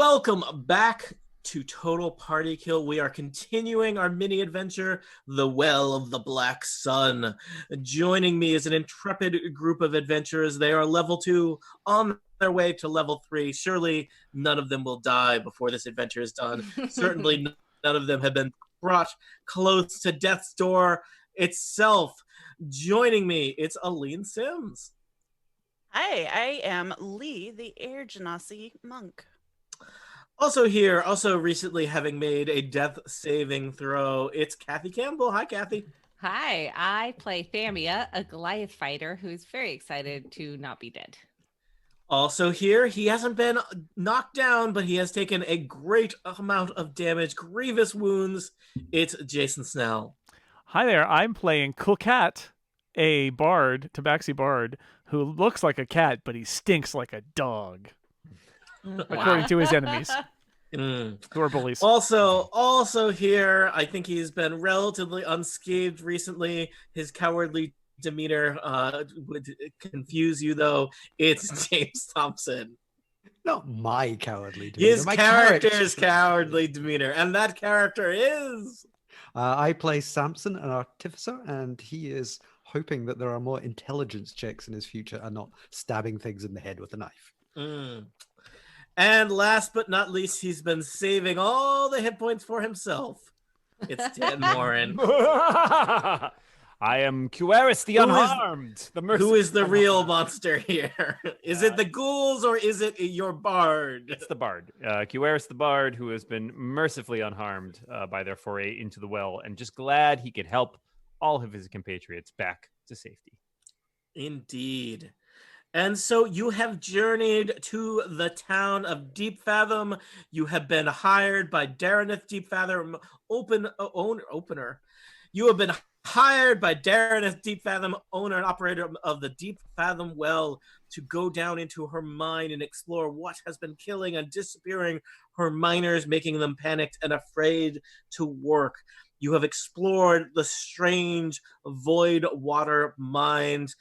Welcome back to Total Party Kill. We are continuing our mini adventure, The Well of the Black Sun. Joining me is an intrepid group of adventurers. They are level 2 on their way to level 3. Surely none of them will die before this adventure is done. Certainly none of them have been brought close to death's door itself. Joining me, it's Aline Sims. Hi, I am Lee, the Air Genasi monk. Also here, also recently having made a death saving throw, it's Kathy Campbell. Hi, Kathy. Hi, I play Thamia, a Goliath fighter who's very excited to not be dead. Also here, he hasn't been knocked down, but he has taken a great amount of damage, grievous wounds. It's Jason Snell. Hi there, I'm playing Coolcat, a bard, Tabaxi bard, who looks like a cat, but he stinks like a dog, according to his enemies, who are bullies. Also here, I think he's been relatively unscathed recently. His cowardly demeanor would confuse you, though. It's James Thompson. Not my cowardly demeanor. His character's cowardly demeanor, and that character is... I play Samson, an artificer, and he is hoping that there are more intelligence checks in his future and not stabbing things in the head with a knife. And last but not least, he's been saving all the hit points for himself. It's Dan Morin. I am Quewaris the Unharmed. Who is the real monster here? Is it the ghouls or is it your bard? It's the bard. Quewaris the bard, who has been mercifully unharmed by their foray into the well, and just glad he could help all of his compatriots back to safety. Indeed. And so you have journeyed to the town of Deep Fathom. You have been hired by Darenith Deep Fathom, opener. You have been hired by Darenith Deep Fathom, owner and operator of the Deep Fathom Well, to go down into her mine and explore what has been killing and disappearing her miners, making them panicked and afraid to work. You have explored the strange void water mines,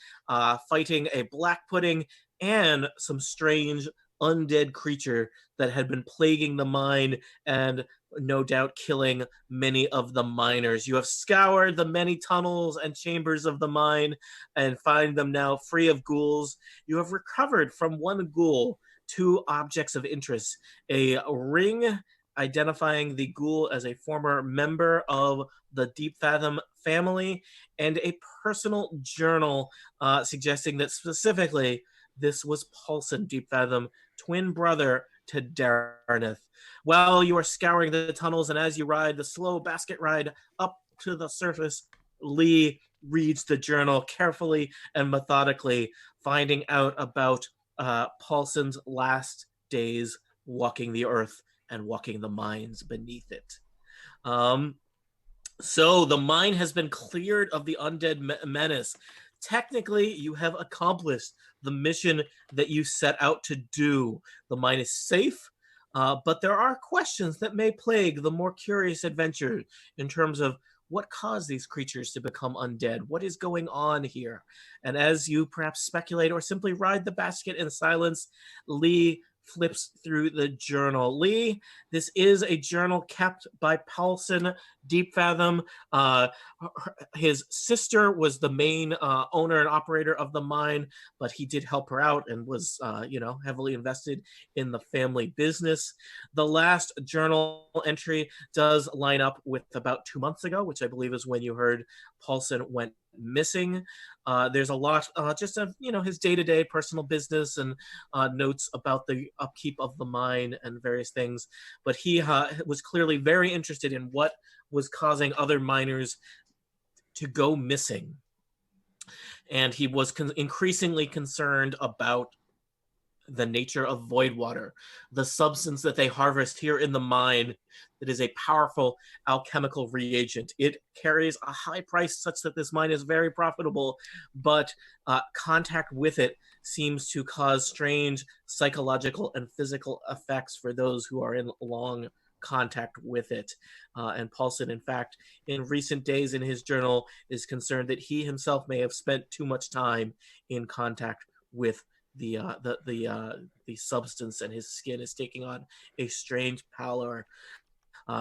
fighting a black pudding and some strange undead creature that had been plaguing the mine and no doubt killing many of the miners. You have scoured the many tunnels and chambers of the mine and find them now free of ghouls. You have recovered from one ghoul 2 objects of interest: a ring identifying the ghoul as a former member of the Deep Fathom family, and a personal journal suggesting that specifically this was Paulson Deep Fathom, twin brother to Darenith. While you are scouring the tunnels and as you ride the slow basket ride up to the surface, Lee reads the journal carefully and methodically, finding out about Paulson's last days walking the earth and walking the mines beneath it. So the mine has been cleared of the undead menace. Technically, you have accomplished the mission that you set out to do. The mine is safe, but there are questions that may plague the more curious adventure in terms of what caused these creatures to become undead? What is going on here? And as you perhaps speculate or simply ride the basket in silence, Lee flips through the journal. Lee, this is a journal kept by Paulson Deep Fathom. His sister was the main owner and operator of the mine, but he did help her out and was, heavily invested in the family business. The last journal entry does line up with about 2 months ago, which I believe is when you heard Paulson went missing. There's a lot just of his day-to-day personal business and notes about the upkeep of the mine and various things, but he was clearly very interested in what was causing other miners to go missing, and he was increasingly concerned about the nature of void water, the substance that they harvest here in the mine that is a powerful alchemical reagent. It carries a high price such that this mine is very profitable, but contact with it seems to cause strange psychological and physical effects for those who are in long contact with it. And Paulson, in fact, in recent days in his journal, is concerned that he himself may have spent too much time in contact with the substance, and his skin is taking on a strange pallor.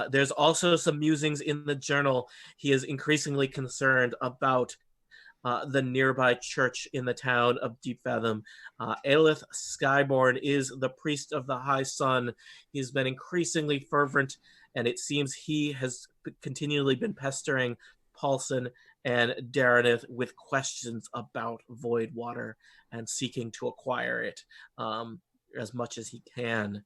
There's also some musings in the journal. He is increasingly concerned about the nearby church in the town of Deep Fathom. Aelith Skyborn is the priest of the High Sun. He's been increasingly fervent, and it seems he has continually been pestering Paulson and Darenith with questions about void water and seeking to acquire it as much as he can.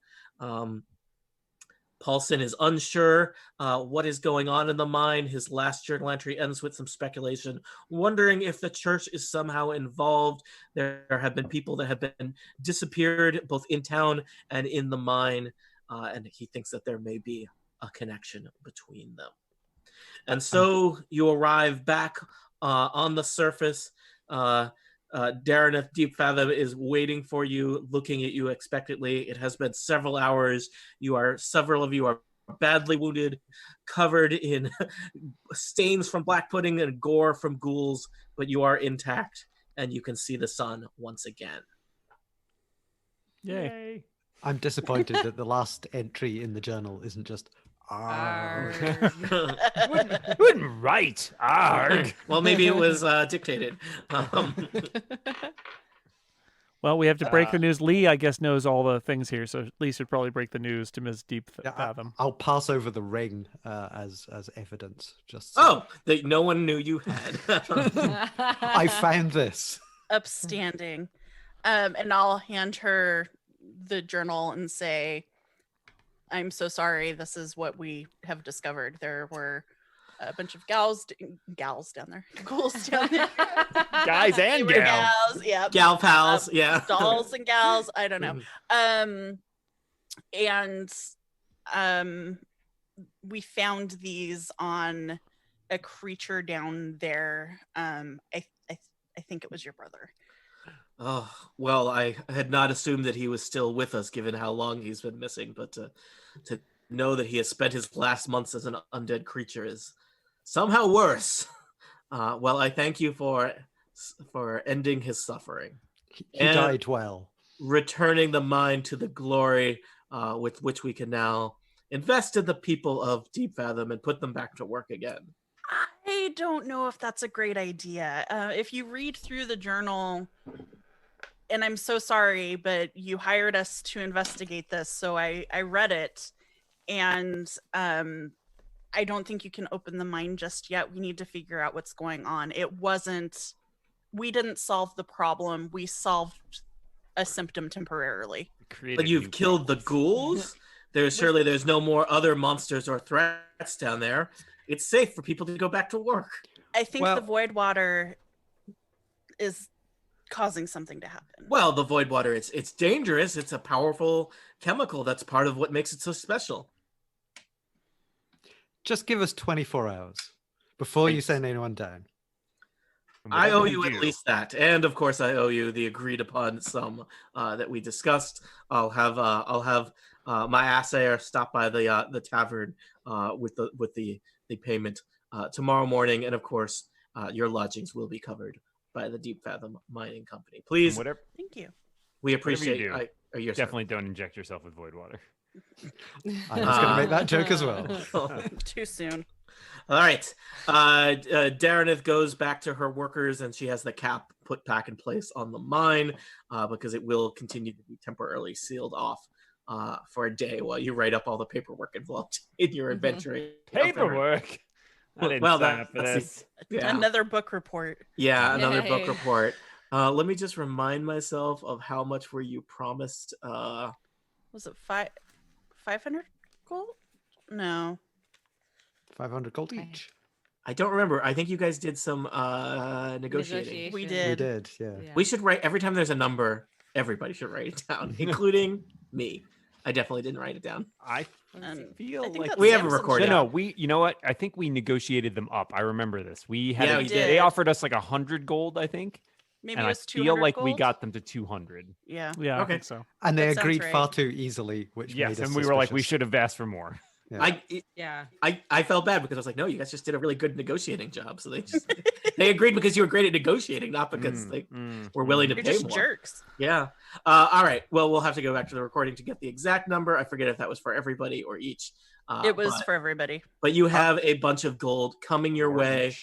Paulson is unsure what is going on in the mine. His last journal entry ends with some speculation, wondering if the church is somehow involved. There have been people that have been disappeared both in town and in the mine, and he thinks that there may be a connection between them. And so you arrive back on the surface. Darenith Deep Fathom is waiting for you, looking at you expectantly. It has been several hours. Several of you are badly wounded, covered in stains from black pudding and gore from ghouls, but you are intact, and you can see the sun once again. Yay. I'm disappointed that the last entry in the journal isn't just "Arg." Wouldn't write arg. Well, maybe it was dictated. Well, we have to break the news. Lee, I guess, knows all the things here, so Lee should probably break the news to Ms. Deep Fathom. I'll pass over the ring as evidence. Just so. That no one knew you had. I found this. Upstanding. And I'll hand her the journal and say, I'm so sorry. This is what we have discovered. There were a bunch of gals down there. Ghouls down there. Guys and gals. Yeah. Gal pals, yeah. Dolls and gals. I don't know. We found these on a creature down there. I think it was your brother. Oh, well, I had not assumed that he was still with us, given how long he's been missing, but to know that he has spent his last months as an undead creature is somehow worse. Well, I thank you for ending his suffering. He died well. Returning the mind to the glory with which we can now invest in the people of Deep Fathom and put them back to work again. I don't know if that's a great idea. If you read through the journal, and I'm so sorry, but you hired us to investigate this, so I read it, and I don't think you can open the mine just yet. We need to figure out what's going on. We didn't solve the problem. We solved a symptom temporarily. But you've killed the ghouls? There's no more other monsters or threats down there. It's safe for people to go back to work. I think the void water is causing something to happen. Well, the void water, it's dangerous. It's a powerful chemical. That's part of what makes it so special. Just give us 24 hours before you send anyone down. I owe you at least that, and of course, I owe you the agreed upon sum that we discussed. I'll have my assayer stop by the tavern with the payment tomorrow morning, and of course, your lodgings will be covered by the Deep Fathom Mining Company. Please, Thank you. We appreciate you do. Definitely don't inject yourself with void water. I was going to make that joke as well. Too soon. All right. Darenith goes back to her workers, and she has the cap put back in place on the mine because it will continue to be temporarily sealed off for a day while you write up all the paperwork involved in your adventuring. Paperwork? I didn't sign up for this. Another book report. Yeah, another book report. Let me just remind myself of how much were you promised. Was it 500 gold? No. 500 gold each. I don't remember. I think you guys did some negotiating. We did. Yeah. We should write, every time there's a number, everybody should write it down, including me. I definitely didn't write it down. I feel like we have a recording. No, you know what? I think we negotiated them up. I remember this. We did. They offered us like 100 gold, I think. Maybe and it was I feel like gold? we got them to 200. Yeah. Yeah, okay. I think so. And they That sounds agreed right. far too easily, which made us and we were like, we suspicious. should have asked for more. Yeah. Yeah. I felt bad because I was like, no, you guys just did a really good negotiating job. So they agreed because you were great at negotiating, not because they were willing to You're pay just more. jerks. Yeah. All right. Well, we'll have to go back to the recording to get the exact number. I forget if that was for everybody or each. It was for everybody. But you have a bunch of gold coming your way.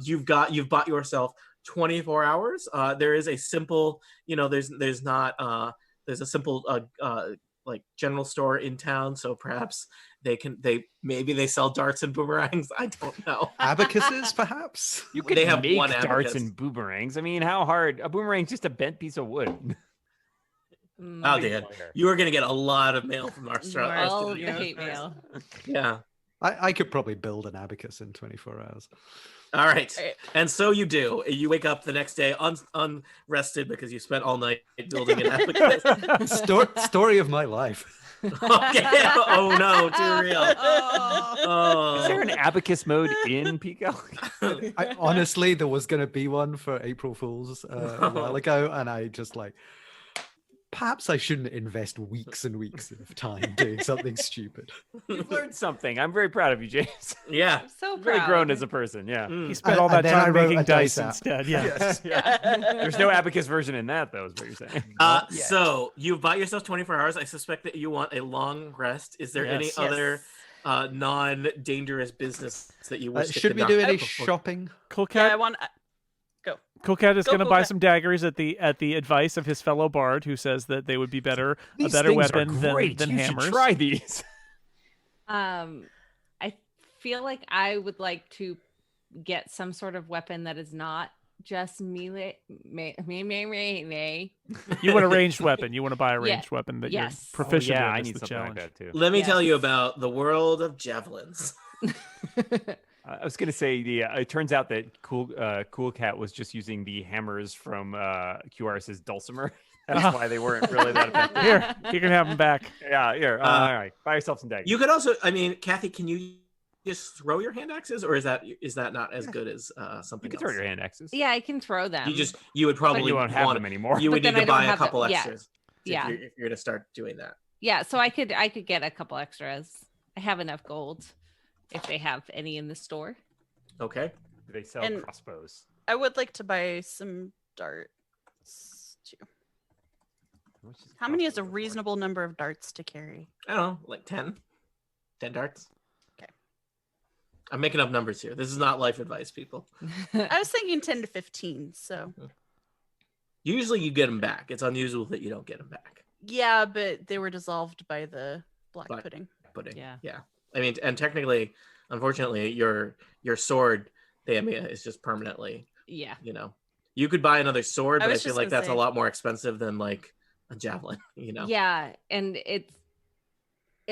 You've bought yourself 24 hours. There is a simple, there's a simple like general store in town, so perhaps maybe they sell darts and boomerangs. I don't know. Abacuses, perhaps. You could have make one darts abacus. and boomerangs. I mean, how hard? A boomerang's just a bent piece of wood. Oh, Dan, you are going to get a lot of mail from our All the hate mail. Yeah. I could probably build an abacus in 24 hours. All right. And so you do. You wake up the next day unrested because you spent all night building an abacus. Story of my life. Okay. Oh no, too real. Is there an abacus mode in Pico? Honestly, there was going to be one for April Fools a while ago, and I just perhaps I shouldn't invest weeks and weeks of time doing something stupid. You've learned something. I'm very proud of you, James. Yeah. I'm so Very proud. grown as a person. Yeah. He spent all that then I time wrote making a dice dice app. instead. Yeah. Yes. There's no abacus version in that, though, is what you're saying. So you've bought yourself 24 hours. I suspect that you want a long rest. Is there any Yes. other non-dangerous business that you wish to Should we conduct do any before- shopping? Cool Yeah, I Cat. want. Cool Cat is Go, going to Cool buy Cat. some daggers at the advice of his fellow bard, who says that they would be a These better things are weapon great. than You hammers. should try these. I feel like I would like to get some sort of weapon that is not just melee. You want a ranged weapon. You want to buy a Yeah. ranged weapon that Yes. you're proficient yeah, in. I is need the something challenge. like that, too. Let me tell you Yes. about the world of javelins. I was gonna say it turns out that Cool Cat was just using the hammers from Quewaris' dulcimer. That's why they weren't really that effective. Here, you can have them back. Yeah, here. All right, buy yourself some daggers. You could also, Kathy, can you just throw your hand axes, or is that not as good as something You can else? throw your hand axes. Yeah, I can throw them. You would probably You won't have want them anymore. You would But need then to I don't buy a have couple the- yeah. extras. Yeah. If you're to start doing that. Yeah, so I could get a couple extras. I have enough gold if they have any in the store. Okay. Do they sell And- crossbows? I would like to buy some darts too. How many is a reasonable number of darts to carry? I don't know, like 10 darts. Okay. I'm making up numbers here. This is not life advice, people. I was thinking 10 to 15. So Usually you get them back. It's unusual that you don't get them back. yeah, but they were dissolved by the black Black- pudding. Pudding. Yeah. I mean, and technically, unfortunately, your sword, Thamia, is just permanently. Yeah. You could buy another sword, I but I was feel just like gonna that's say- a lot more expensive than like a javelin. Yeah, and it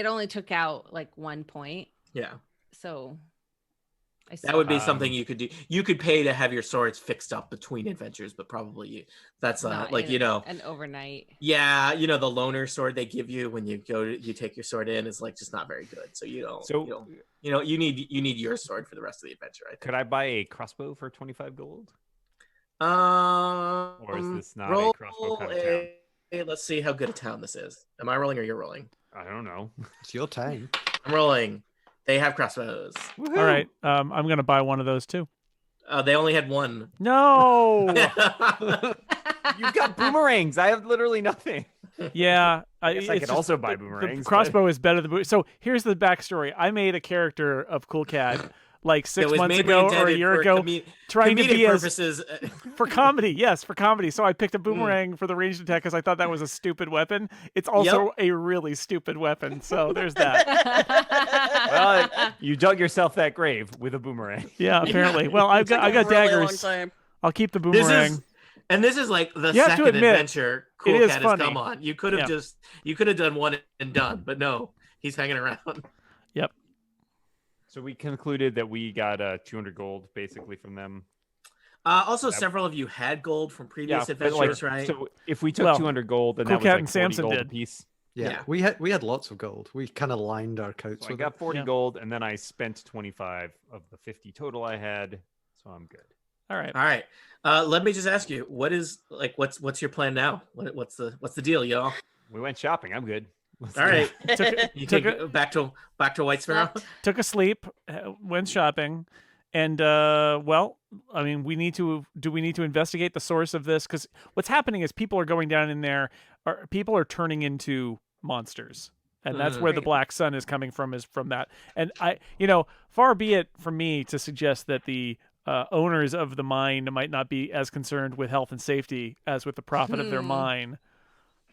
only took out like 1 point. Yeah. So That would be Um, something you could do. You could pay to have your swords fixed up between adventures, but probably that's not like in an overnight. Yeah, the loner sword they give you when you you take your sword in is like just not very good. So you need your sword for the rest of the adventure. I think. Could I buy a crossbow for 25 gold? Or is this not a crossbow kind of town? Let's see how good a town this is. Am I rolling or you're rolling? I don't know. It's your time. I'm rolling. They have crossbows. All right, I'm going to buy one of those too. They only had one. No. You've got boomerangs. I have literally nothing. Yeah, I guess I it's could just- also buy the boomerangs. but- crossbow is better than so. Here's the backstory. I made a character of Cool Cat like It 6 was months mainly ago or a intended year for ago, trying to comedic be as purposes. for comedy. Yes, for comedy. So I picked a boomerang for the ranged attack because I thought that was a stupid weapon. It's also a really stupid weapon. So there's that. Well, you dug yourself that grave with a boomerang. Yeah, apparently. Well, I It took got a really daggers. long time. I'll keep the This boomerang. is like the You have to second admit, adventure Cool it is Cat funny. has come on. You could have done one and done, but no, he's hanging around. Yep. So we concluded that we got 200 gold basically from them. Also, several of you had gold from previous but, like, adventures, right? So if we took Well, 200 gold, then Cool that was Cat like and 40 Samson gold did. apiece. Yeah, Yeah. we had lots of gold. We kind of lined our coats So I with got it. 40 Yeah. gold, and then I spent 25 of the 50 total I had, so I'm good. All right. All right. Let me just ask you, what's your plan now? What's the deal, y'all? We went shopping. I'm good. All right. Took, You took can a, go back to White Sparrow. took a sleep, went shopping, and well, I mean, we need to investigate the source of this? Because what's happening is people are going down in there, or people are turning into monsters. And that's where the Right. black sun is coming from, is from that. And far be it from me to suggest that the owners of the mine might not be as concerned with health and safety as with the profit of their mine.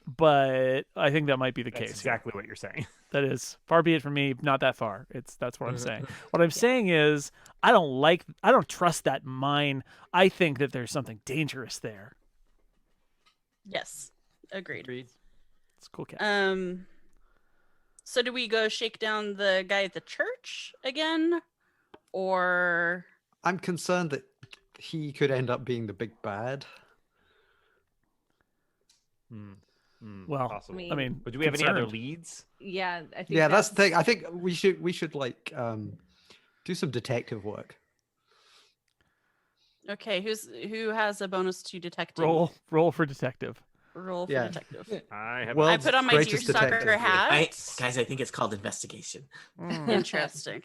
But I think that might be the That's case. exactly what you're saying. That is far be it from me, not that far. That's what I'm saying. What I'm saying is I don't trust that mine. I think that there's something dangerous there. Yes, agreed. It's a cool cat. So do we go shake down the guy at the church again, or I'm concerned that he could end up being the big bad. Well, Possibly. I mean, But do we have any other concerned. leads? Yeah, I think Yeah, that's the thing. I think we should like do some detective work. okay? Who has a bonus to detective? Roll for detective. Roll for Yeah. detective. I have. Well, I put on my greatest deerstalker detective. hat. Guys, I think it's called investigation. Interesting.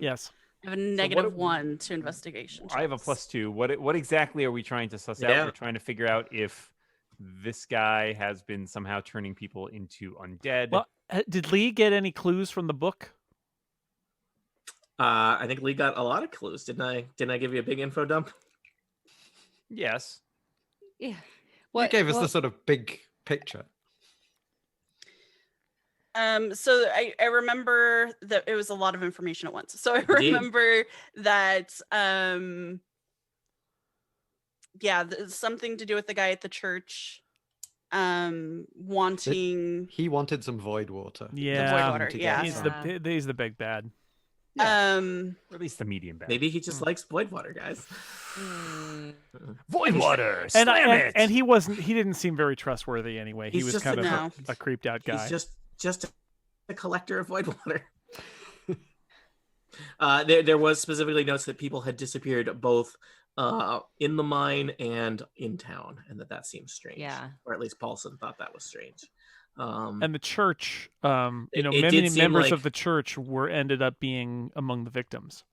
Yes. I have a negative what- 1 to investigation. I have a checks. +2. What exactly are we trying to suss out? Yeah. We're trying to figure out if this guy has been somehow turning people into undead. Well, did Lee get any clues from the book? I think Lee got a lot of clues. Didn't I give you a big info dump? Yes. Yeah. You gave us the sort of big picture. So I remember that it was a lot of information at once. So I Indeed. remember that something to do with the guy at the church wanting He wanted some void water. Yeah, water, To get yeah. he's some. he's the big bad. Or at least the medium bad. Maybe he just likes void water, guys. Void water. And Slam it. and he didn't seem very trustworthy anyway. He He's was just kind a- of No. a creeped out guy. He's just a collector of void water. There was specifically notes that people had disappeared both in the mine and in town, and that seems strange. Yeah. Or at least Paulson thought that was strange. And the church, It many did seem members like- of the church ended up being among the victims.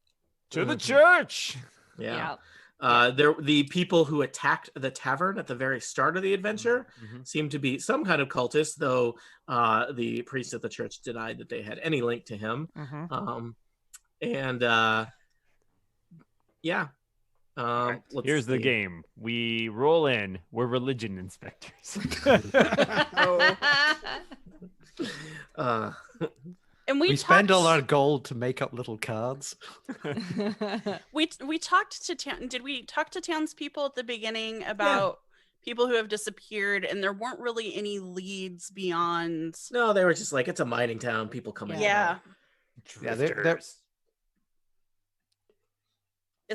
To the church. yeah. The people who attacked the tavern at the very start of the adventure seemed to be some kind of cultist, though the priest at the church denied that they had any link to him. Here's the game. We roll in. We're religion inspectors. and We we spend all our talked, gold to make up little cards. we talked to town. Did we talk to townspeople at the beginning about people who have disappeared, and there weren't really any leads beyond? No, they were just like, it's a mining town. People come in. Yeah. Yeah, they're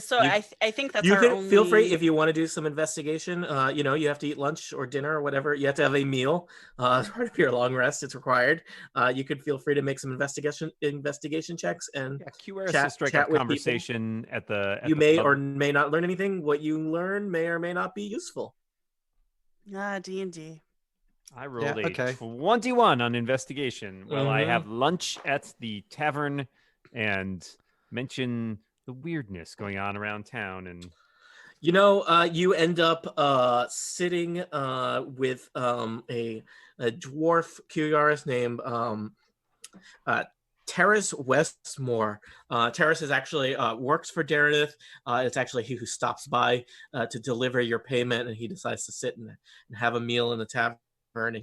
So You- I think that's You our can only... feel free if you want to do some investigation. You have to eat lunch or dinner or whatever. You have to have a meal as part of your long rest. It's required. You could feel free to make some investigation checks, and Yeah, Quewaris Chat- will strike chat up with conversation at the. you may or may not learn anything. What you learn may or may not be useful. D&D. I rolled a okay. 21 on investigation. Well, I Mhm. have lunch at the tavern and mention the weirdness going on around town. And You end up sitting with a dwarf Quewaris named Terrace Westmore. Terrace is actually works for Daredith. It's actually he who stops by to deliver your payment, and he decides to sit and have a meal in the tavern. And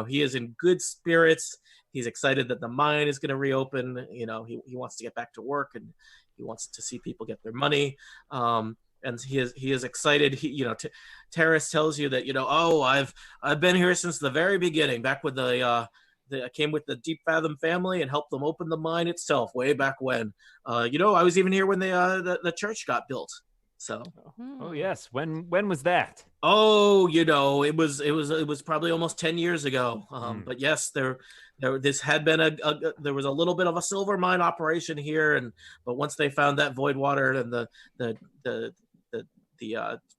he is in good spirits. He's excited that the mine is going to reopen. He wants to get back to work, and he wants to see people get their money. And he is excited. Terrace tells you that I've been here since the very beginning, back when I came with the Deep Fathom family and helped them open the mine itself way back when. I was even here when the church got built. So. oh yes, when was that? Oh, it was probably almost 10 years ago. But yes, this had been there was a little bit of a silver mine operation here, but once they found that void water and the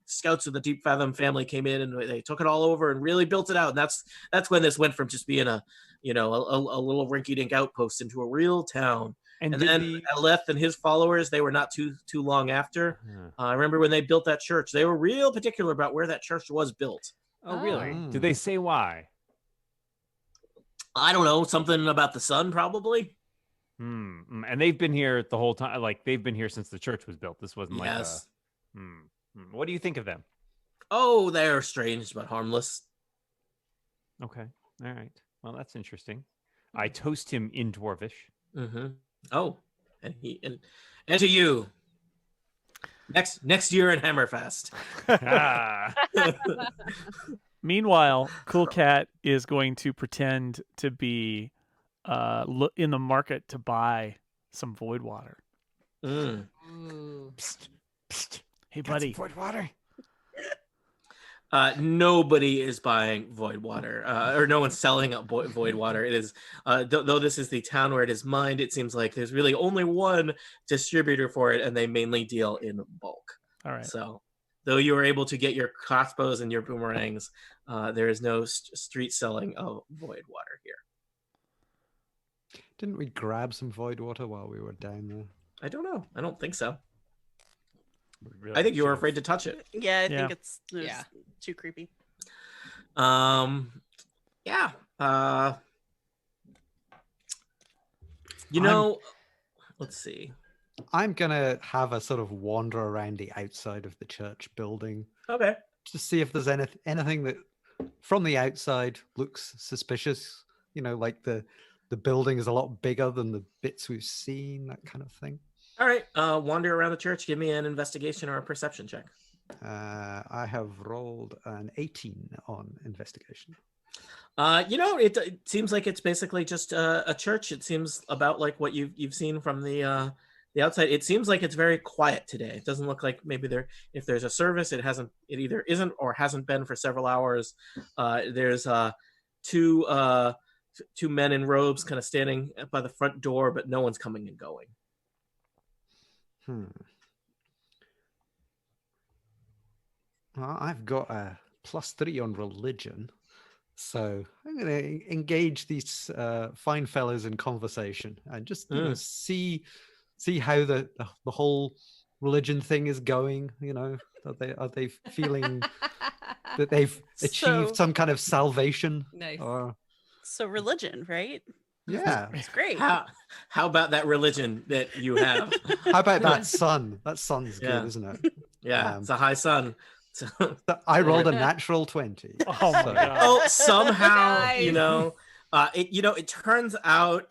scouts of the Deep Fathom family came in and they took it all over and really built it out. And that's when this went from just being a little rinky-dink outpost into a real town. And then Aleth and his followers, they were not too long after. I remember when they built that church, they were real particular about where that church was built. Oh, really? Did they say why? I don't know. Something about the sun, probably. And they've been here the whole time. Like, they've been here since the church was built. This wasn't yes. What do you think of them? Oh, they're strange but harmless. Okay. All right. Well, that's interesting. I toast him in Dwarvish. Mm-hmm. Oh, and to you. Next year in Hammerfest. Meanwhile, Cool Cat is going to pretend to be in the market to buy some void water. Ooh. Psst, psst. Hey, buddy. Void water. Nobody is buying void water, or no one's selling void water. It is, though this is the town where it is mined, it seems like there's really only one distributor for it, and they mainly deal in bulk. All right. So, though you are able to get your crossbows and your boomerangs, there is no street selling of void water here. Didn't we grab some void water while we were down there? I don't know. I don't think so. Really I think you were afraid to touch it. Yeah, I think it's too creepy. Yeah. Let's see. I'm gonna have a sort of wander around the outside of the church building. Okay. To see if there's anything that from the outside looks suspicious. Like the building is a lot bigger than the bits we've seen, that kind of thing. All right, wander around the church. Give me an investigation or a perception check. I have rolled an 18 on investigation. It seems like it's basically just a church. It seems about like what you've seen from the outside. It seems like it's very quiet today. It doesn't look like maybe if there's a service, it either isn't or hasn't been for several hours. There's two men in robes kind of standing by the front door, but no one's coming and going. Well, I've got a +3 on religion, so I'm going to engage these fine fellows in conversation and just see how the whole religion thing is going. Are they feeling that they've achieved some kind of salvation? Nice. So religion, right? Yeah, it's great. How about that religion that you have? How about that sun? That sun's good, isn't it? Yeah, it's a high sun. I rolled a natural 20. Oh my god! Oh, somehow Nice. it turns out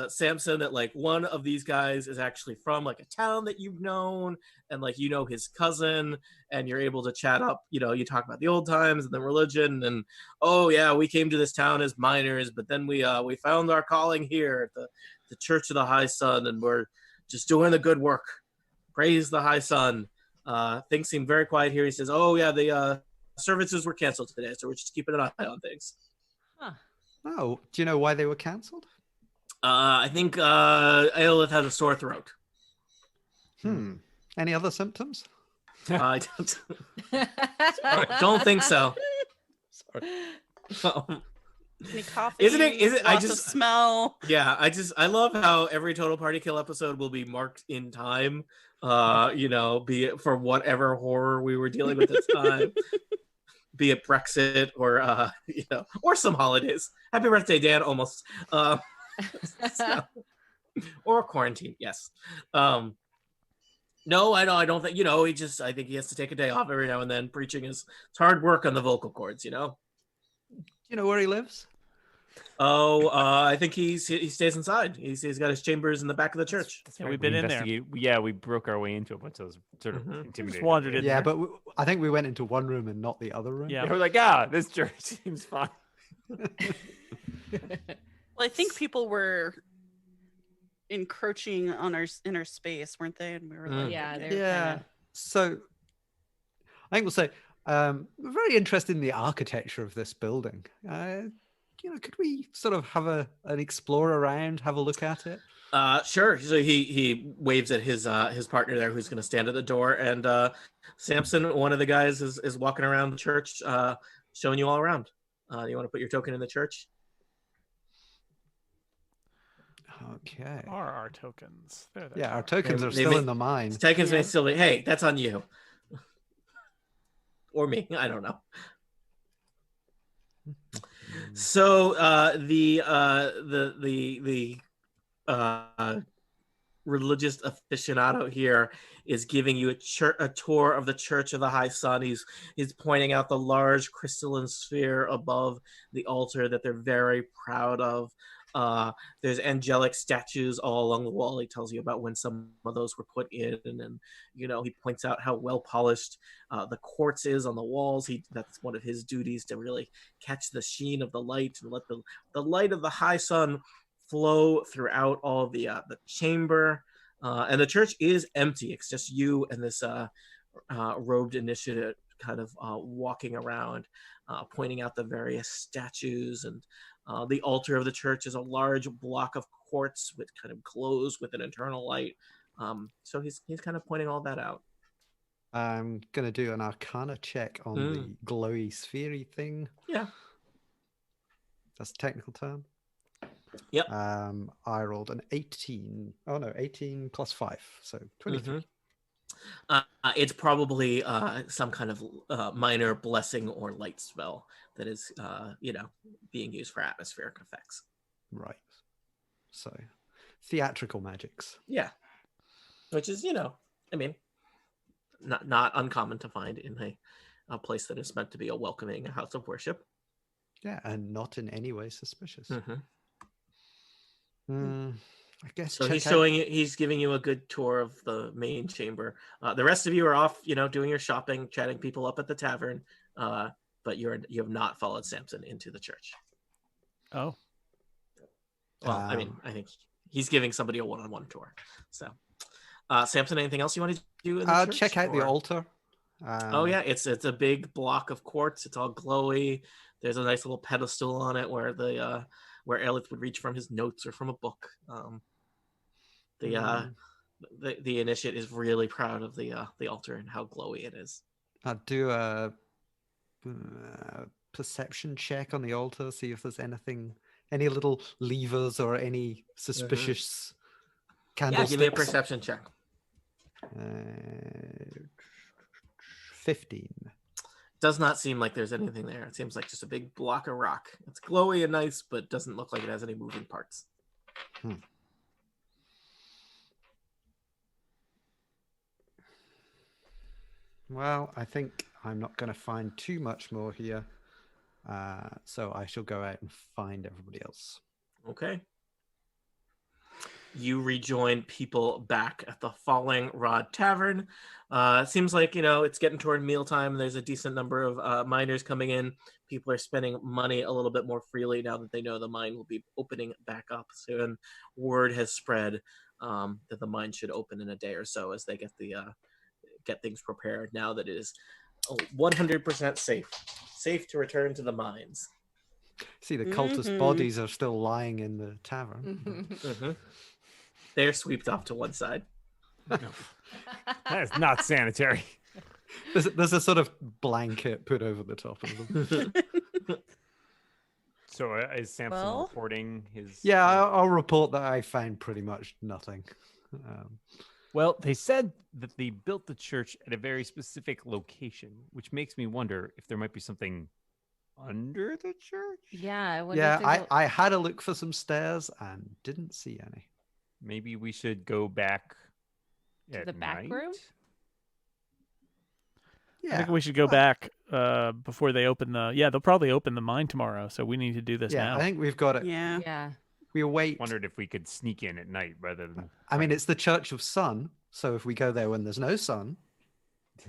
Samson, that like one of these guys is actually from like a town that you've known, and like his cousin, and you're able to chat up. You talk about the old times and the religion, and oh yeah, we came to this town as miners, but then we found our calling here at the Church of the High Sun, and we're just doing the good work. Praise the High Sun. Things seem very quiet here. He says, "Oh yeah, the services were canceled today, so we're just keeping an eye on things." Huh. Oh, do you know why they were cancelled? I think Aelith has a sore throat. Any other symptoms? I don't think so. Sorry. Any coffee? Isn't it? Lots of smell. Yeah, I love how every Total Party Kill episode will be marked in time. Be it for whatever horror we were dealing with at the time. Be it Brexit or or some holidays. Happy birthday, Dan! Almost. Or quarantine. Yes. No, I don't think. I think he has to take a day off every now and then. Preaching is it's hard work on the vocal cords. Do you know where he lives? Oh, I think he stays inside. He's got his chambers in the back of the church. Yeah, we've been in there. Yeah, we broke our way into a bunch of those sort of intimidating. Just wandered in. Yeah, there. but I think we went into one room and not the other room. Yeah. We're like, this church seems fine. Well, I think people were encroaching on our inner space, weren't they? And we were like, Yeah, okay. they're kinda... So I think we'll say we're very interested in the architecture of this building. Could we sort of have an explore around, have a look at it? Sure. So he waves at his partner there, who's going to stand at the door, and Samson, one of the guys, is walking around the church, showing you all around. You want to put your token in the church? Okay. Are our tokens? There they Yeah, our are. tokens They- are they still may- in the mine. Tokens may Yeah. still be. Hey, that's on you, or me. I don't know. So the religious aficionado here is giving you a tour of the Church of the High Sun. He's pointing out the large crystalline sphere above the altar that they're very proud of. There's angelic statues all along the wall. He tells you about when some of those were put in, and he points out how well polished the quartz is on the walls. That's one of his duties, to really catch the sheen of the light and let the light of the high sun flow throughout all the chamber. And the church is empty. It's just you and this robed initiate kind of walking around, pointing out the various statues. And the altar of the church is a large block of quartz which kind of glows with an internal light. So he's kind of pointing all that out. I'm gonna do an Arcana check on the glowy spherey thing. Yeah. That's a technical term. Yep. I rolled an 18. Oh no, 18 plus 5, so 23. It's probably some kind of minor blessing or light spell that is, being used for atmospheric effects. Right. So, theatrical magics. Yeah. Which is, not uncommon to find in a place that is meant to be a welcoming house of worship. Yeah, and not in any way suspicious. I guess so he's giving you a good tour of the main chamber. The rest of you are off, doing your shopping, chatting people up at the tavern, but you have not followed Samson into the church. Oh. Well, I think he's giving somebody a one-on-one tour. So, Samson, anything else you want to do in the church? Check out the altar. Oh yeah, it's a big block of quartz. It's all glowy. There's a nice little pedestal on it where where Elith would reach from his notes or from a book. The initiate is really proud of the altar and how glowy it is. I'll do a perception check on the altar, see if there's any little levers or any suspicious candlesticks. Yeah, give me a perception check. 15. Does not seem like there's anything there. It seems like just a big block of rock. It's glowy and nice, but doesn't look like it has any moving parts. Well, I think I'm not going to find too much more here. So I shall go out and find everybody else. Okay. You rejoin people back at the Falling Rod Tavern. It seems like, it's getting toward mealtime. There's a decent number of miners coming in. People are spending money a little bit more freely now that they know the mine will be opening back up soon. Word has spread that the mine should open in a day or so as they get things prepared now that it is 100% safe to return to the mines. See, the cultist bodies are still lying in the tavern. They're swept off to one side. That is not sanitary. There's a sort of blanket put over the top of them. So is Samson reporting his... Yeah, I'll report that I found pretty much nothing. Well, they said that they built the church at a very specific location, which makes me wonder if there might be something under the church. Yeah, I had a look for some stairs and didn't see any. Maybe we should go back to the back room. Yeah, I think we should go back before they open they'll probably open the mine tomorrow, so we need to do this now. I think we've got it. Yeah. We await. Wondered if we could sneak in at night rather than... I mean, it's the Church of Sun, so if we go there when there's no sun...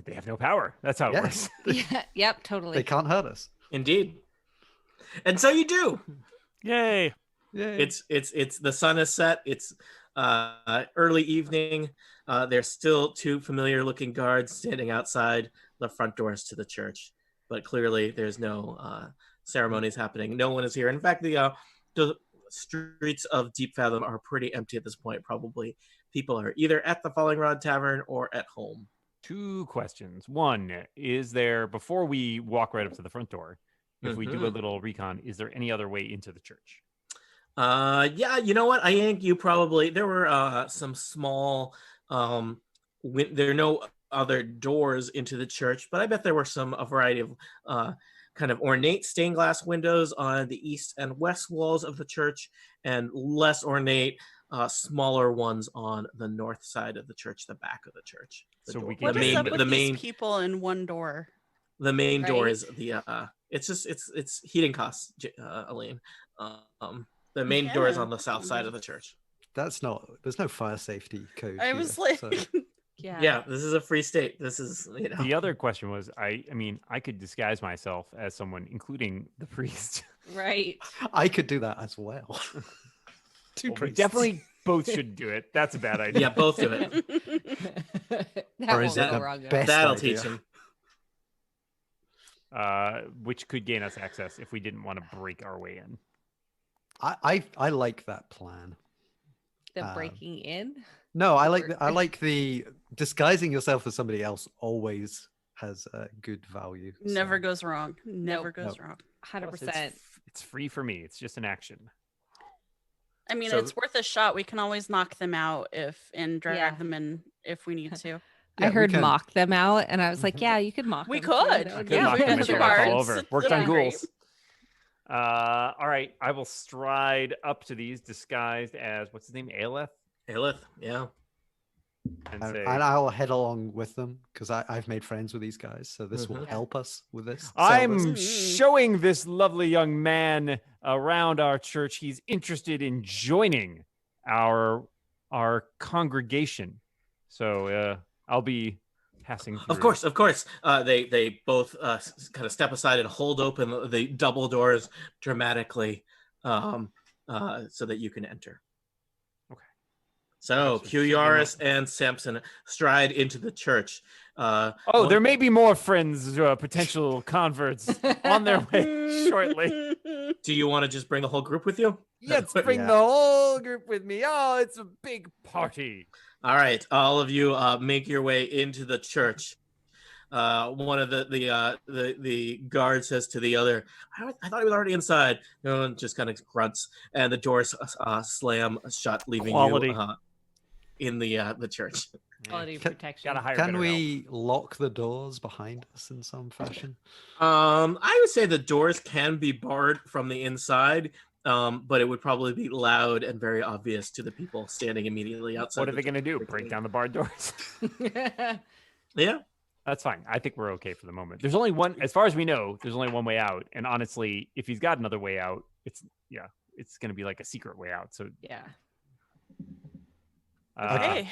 They have no power. That's how it works. Yeah, yep, totally. They can't hurt us. Indeed. And so you do. Yay. It's the sun is set. It's early evening. There's still two familiar looking guards standing outside the front doors to the church, but clearly there's no ceremonies happening. No one is here. In fact, the streets of Deep Fathom are pretty empty at this point. Probably people are either at the Falling Rod Tavern or at home. 2 questions. One, is there, before we walk right up to the front door, if we do a little recon, is there any other way into the church? Yeah, you know what? I think you probably, there were some small, there are no other doors into the church, but I bet there were a variety of kind of ornate stained glass windows on the east and west walls of the church, and less ornate, smaller ones on the north side of the church, the back of the church. So we What can is up make with these people in one door? The main door Right? is it's heating costs, Elaine. The main door is Yeah. on the south side of the church. There's no fire safety code. I here, was like, so- Yeah, this is a free state. This is, you know. The other question was, I mean, I could disguise myself as someone, including the priest. Right. I could do that as well. Two Well, we priests. definitely both should do it. That's a bad idea. Yeah, both do it. That Or is won't it go the wrong. though. best That'll idea. teach him. Which could gain us access if we didn't want to break our way in. I like that plan. The breaking in. No, I like the disguising yourself as somebody else always has good value. never so- goes wrong. Never Nope. goes Nope. wrong. 100%. It's free for me. It's just an action. I mean, So- it's worth a shot. We can always knock them out and drag Yeah. them in if we need to. I Yeah, we heard can- mock them out, and I was like, "Yeah, you could mock We them too. could. That would Could be knock we them could into do rock all bards. over. It's Worked on great. ghouls. All right. I will stride up to these disguised as, what's his name? Aeleth? Aelith, yeah. And And say, I'll head along with them because I've made friends with these guys, so this will Mhm. help us with this. I'm Mm. showing this lovely young man around our church. He's interested in joining our congregation. So I'll be passing through. Of course. They both kind of step aside and hold open the double doors dramatically, so that you can enter. Okay. So Thanks for setting Quewaris up. and Samson stride into the church. Oh, one- there may be more friends, potential converts on their way shortly. Do you want to just bring the whole group with you? Let's bring Yeah. the whole group with me. Oh, it's a big party. All right, all of you make your way into the church. One of the guard says to the other, "I thought he was already inside." No one just kind of grunts, and the doors slam shut, leaving Quality. you in the church. Quality Can- protection. Gotta hire Can better we lock the doors behind us in some fashion? I would say the doors can be barred from the inside, but it would probably be loud and very obvious to the people standing immediately help. outside. What are the they going to door. do? Break down the barred doors? Yeah. That's fine. I think we're okay for the moment. There's only one, as far as we know, there's only one way out. And honestly, if he's got another way out, it's going to be like a secret way out. So, Yeah. Okay.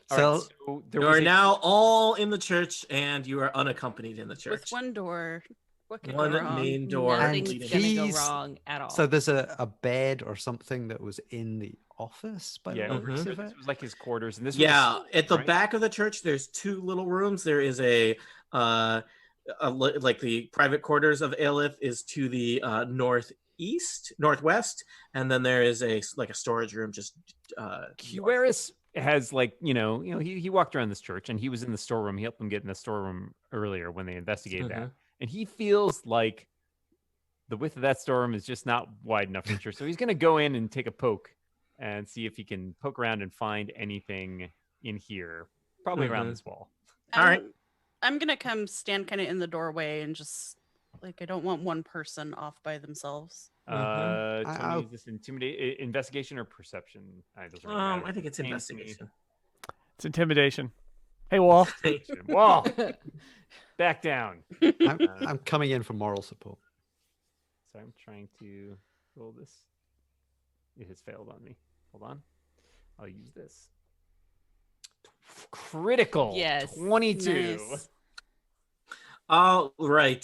all So right, so there You was are a- now all in the church, and you are unaccompanied in the With church. one door. What could One go wrong? main door. Nothing's leading- gonna go he's- wrong at all. So there's a bed or something that was in the office by yeah, the Mhm. looks so of this it. was like his quarters. And this Yeah, was, at the right? back of the church, there's two little rooms. There is like the private quarters of Aelith is to the northwest, and then there is a storage room just. Quewaris has he walked around this church and he was in the storeroom. He helped them get in the storeroom earlier when they investigated that. And he feels like the width of that storeroom is just not wide enough for the church. So he's going to go in and take a poke and see if he can poke around and find anything in here, probably around Mhm. this wall. All right. I'm gonna come stand kind of in the doorway and just I don't want one person off by themselves. Mhm. Tony, I'll- is this investigation or perception? It doesn't really matter. I think it's Seems to me. investigation. It's intimidation. Hey, Wall. Wall, back down. I'm coming in for moral support. So I'm trying to roll this. It has failed on me. Hold on. I'll use this. Critical. Yes. 22. Nice. All right.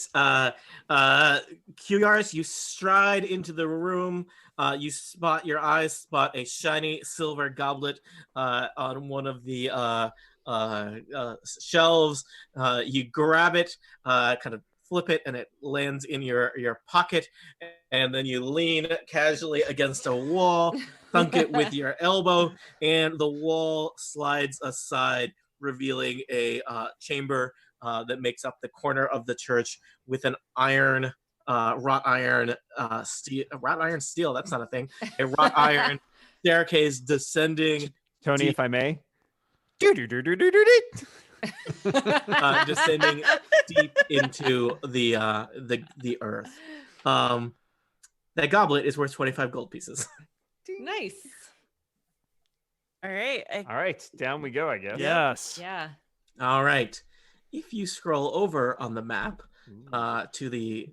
Quewaris, you stride into the room. Your eyes spot a shiny silver goblet on one of the shelves. You grab it, kind of flip it and it lands in your pocket, and then you lean casually against a wall, thunk it with your elbow, and the wall slides aside, revealing a chamber that makes up the corner of the church with an wrought iron steel. That's not a thing. A wrought iron staircase descending. Tony, if I may. Descending deep into the earth. That goblet is worth 25 gold pieces. Nice. All right. All right, down we go, I guess. Yes. Yeah. All right. If you scroll over on the map to the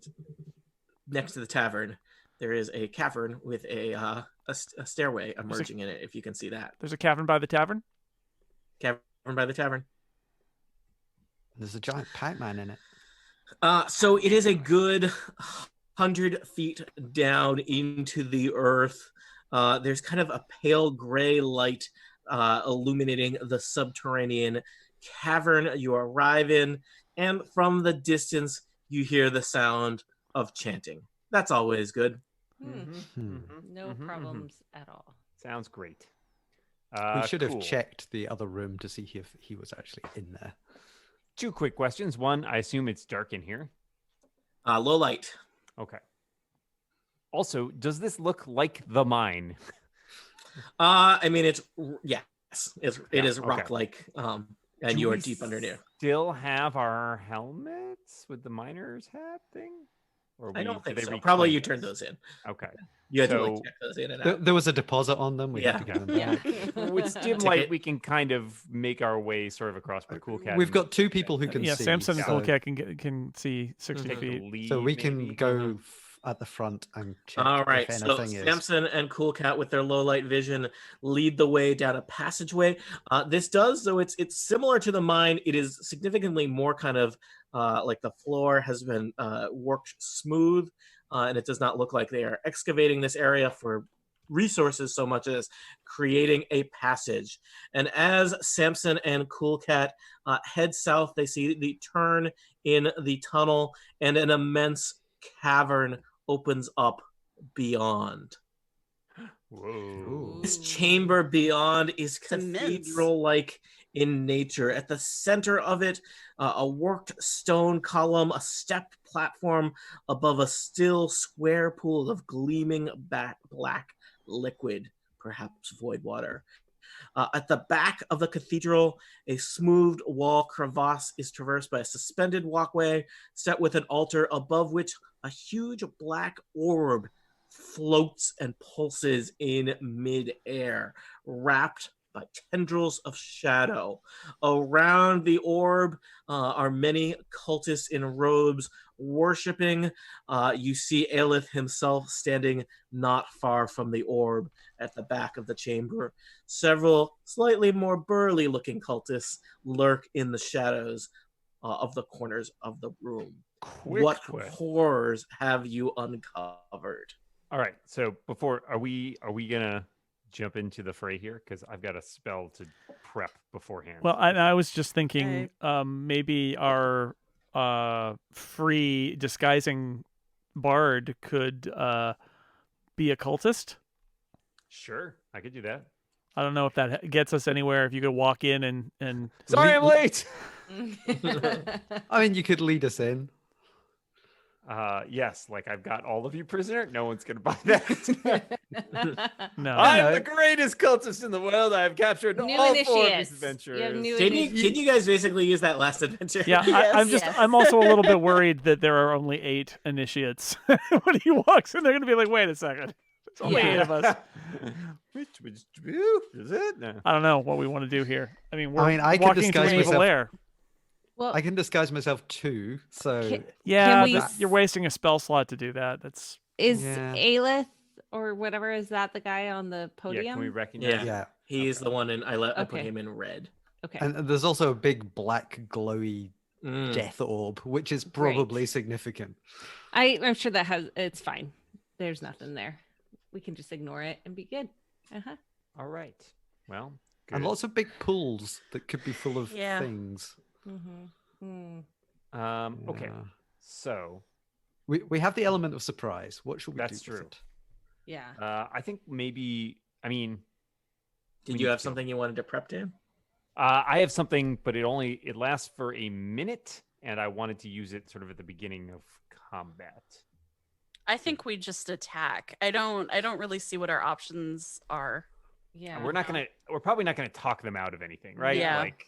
next to the tavern, there is a cavern with a stairway emerging in it. If you can see that. There's a cavern by the tavern. Cavern by the tavern. There's a giant Pac-Man in it. So it is a good 100 feet down into the earth. There's kind of a pale gray light illuminating the subterranean cavern you arrive in, and from the distance you hear the sound of chanting. That's always good. No problems at all. Sounds great. We should have cool. checked the other room to see if he was actually in there. 2 quick questions. One, I assume it's dark in here. Low light. Okay. Also, does this look like the mine? I mean, it is okay. rock-like, and you are deep underneath. Still have our helmets with the miner's hat thing? Or I don't think did they so. reclaim Probably you those? turned those in. Okay. You had to So- check those in and out. There was a deposit on them. We Yeah. had to get them back. With dim Ticket. light, we can kind of make our way sort of across the cool cat. We've got 2 people who can Yeah, see. Samson and so, Coolcat can see 60 take the feet. lead, so we can maybe? go at the front and check All right, if so anything is. Samson and Cool Cat with their low light vision lead the way down a passageway. This does, though it's similar to the mine. It is significantly more kind of like the floor has been worked smooth, and it does not look like they are excavating this area for resources so much as creating a passage. And as Samson and Cool Cat head south, they see the turn in the tunnel, and an immense cavern opens up beyond. Whoa. This chamber beyond is immense. cathedral-like in nature. At the center of it, a worked stone column, a stepped platform above a still square pool of gleaming black liquid, perhaps void water. At the back of the cathedral, a smoothed wall crevasse is traversed by a suspended walkway set with an altar above which a huge black orb floats and pulses in midair, wrapped by tendrils of shadow. Around the orb are many cultists in robes worshiping. You see Aelith himself standing not far from the orb at the back of the chamber. Several slightly more burly looking cultists lurk in the shadows of the corners of the room. What horrors have you uncovered? All right. So before, are we gonna jump into the fray here? Because I've got a spell to prep beforehand. Well, I was just thinking maybe our free disguising bard could be a cultist. Sure, I could do that. I don't know if that gets us anywhere. If you could walk in and Sorry, I'm late. I mean, you could lead us in. Yes, like I've got all of you prisoner. No one's gonna buy that. no. I'm the greatest cultist in the world. I have captured New all 4 of these initiates. adventures. You have new Can you guys basically use that last adventure? Yeah, Yes. I'm also a little bit worried that there are only 8 initiates. When he walks in, they're gonna be like, wait a second. There's only 8 of us. Which is it? No. I don't know what we want to do here. I mean, we're I can walking into disguise an evil myself. lair. Well, I can disguise myself too. So Yeah, we- you're wasting a spell slot to do that. That's is Yeah. Aelith or whatever, is that the guy on the Yeah, podium? can we recognize? Yeah. He's the one I put Okay. him in red. Okay. and there's also a big black glowy Mm. death orb, which is probably significant. I'm sure it's fine. There's nothing there. We can just ignore it and be good. Uh-huh. All right. Well, And good. lots of big pools that could be full of Yeah. things. Mm-hmm. Okay. Yeah. So we have the element of surprise. What should we That's do with true. it? Yeah. I think maybe. I mean, Did we you need have to- something you wanted to prep, Dan? I have something, but it lasts for a minute, and I wanted to use it sort of at the beginning of combat. I think we just attack. I don't really see what our options are. Yeah. And we're probably not gonna talk them out of anything, right? Yeah. Like,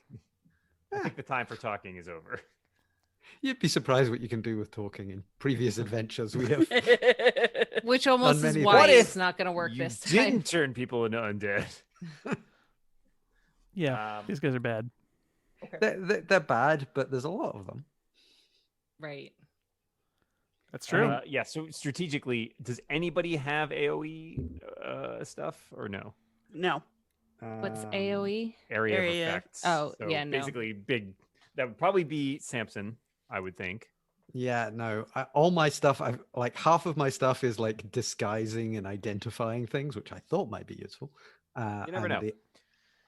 I think the time for talking is over. You'd be surprised what you can do with talking in previous adventures we have. Which almost Done is many why What it's if not going to work You this time. didn't turn people into undead. Yeah, these guys are bad. They're bad, but there's a lot of them. Right. That's true. Yeah. So strategically, does anybody have AOE stuff or no? No. What's Um, AOE? Area of Area. effects. Oh, So yeah, no. Basically, big. That would probably be Samson, I would think. Yeah, no. All my stuff, I've like half of my stuff is like disguising and identifying things, which I thought might be useful. You never know.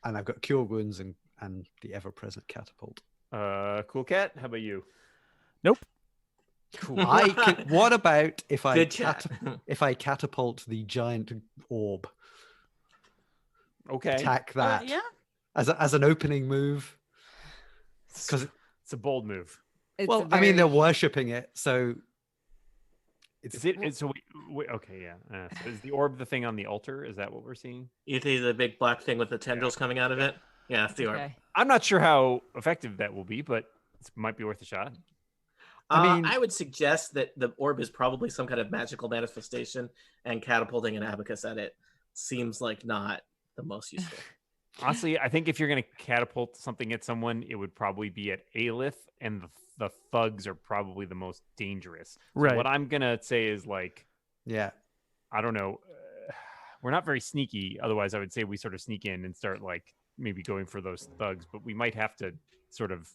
And I've got cure wounds and the ever-present catapult. Cool cat. How about you? Nope. Cool. What about if I Good chat. if I catapult the giant orb? Okay. Attack that Yeah. as an opening move. Because It's a bold move. It's well, a I mean they're very- worshipping it, so Is it? So okay, yeah. So is the orb the thing on the altar? Is that what we're seeing? You see the big black thing with the tendrils coming out of it? Yeah, that's the orb. Okay. I'm not sure how effective that will be, but it might be worth a shot. I mean- I would suggest that the orb is probably some kind of magical manifestation, and catapulting an abacus at it seems like not the most useful. Honestly, I think if you're going to catapult something at someone, it would probably be at Aelith, and the thugs are probably the most dangerous. So Right. what I'm going to say is, like, yeah. I don't know. We're not very sneaky. Otherwise, I would say we sort of sneak in and start, like, maybe going for those thugs. But we might have to sort of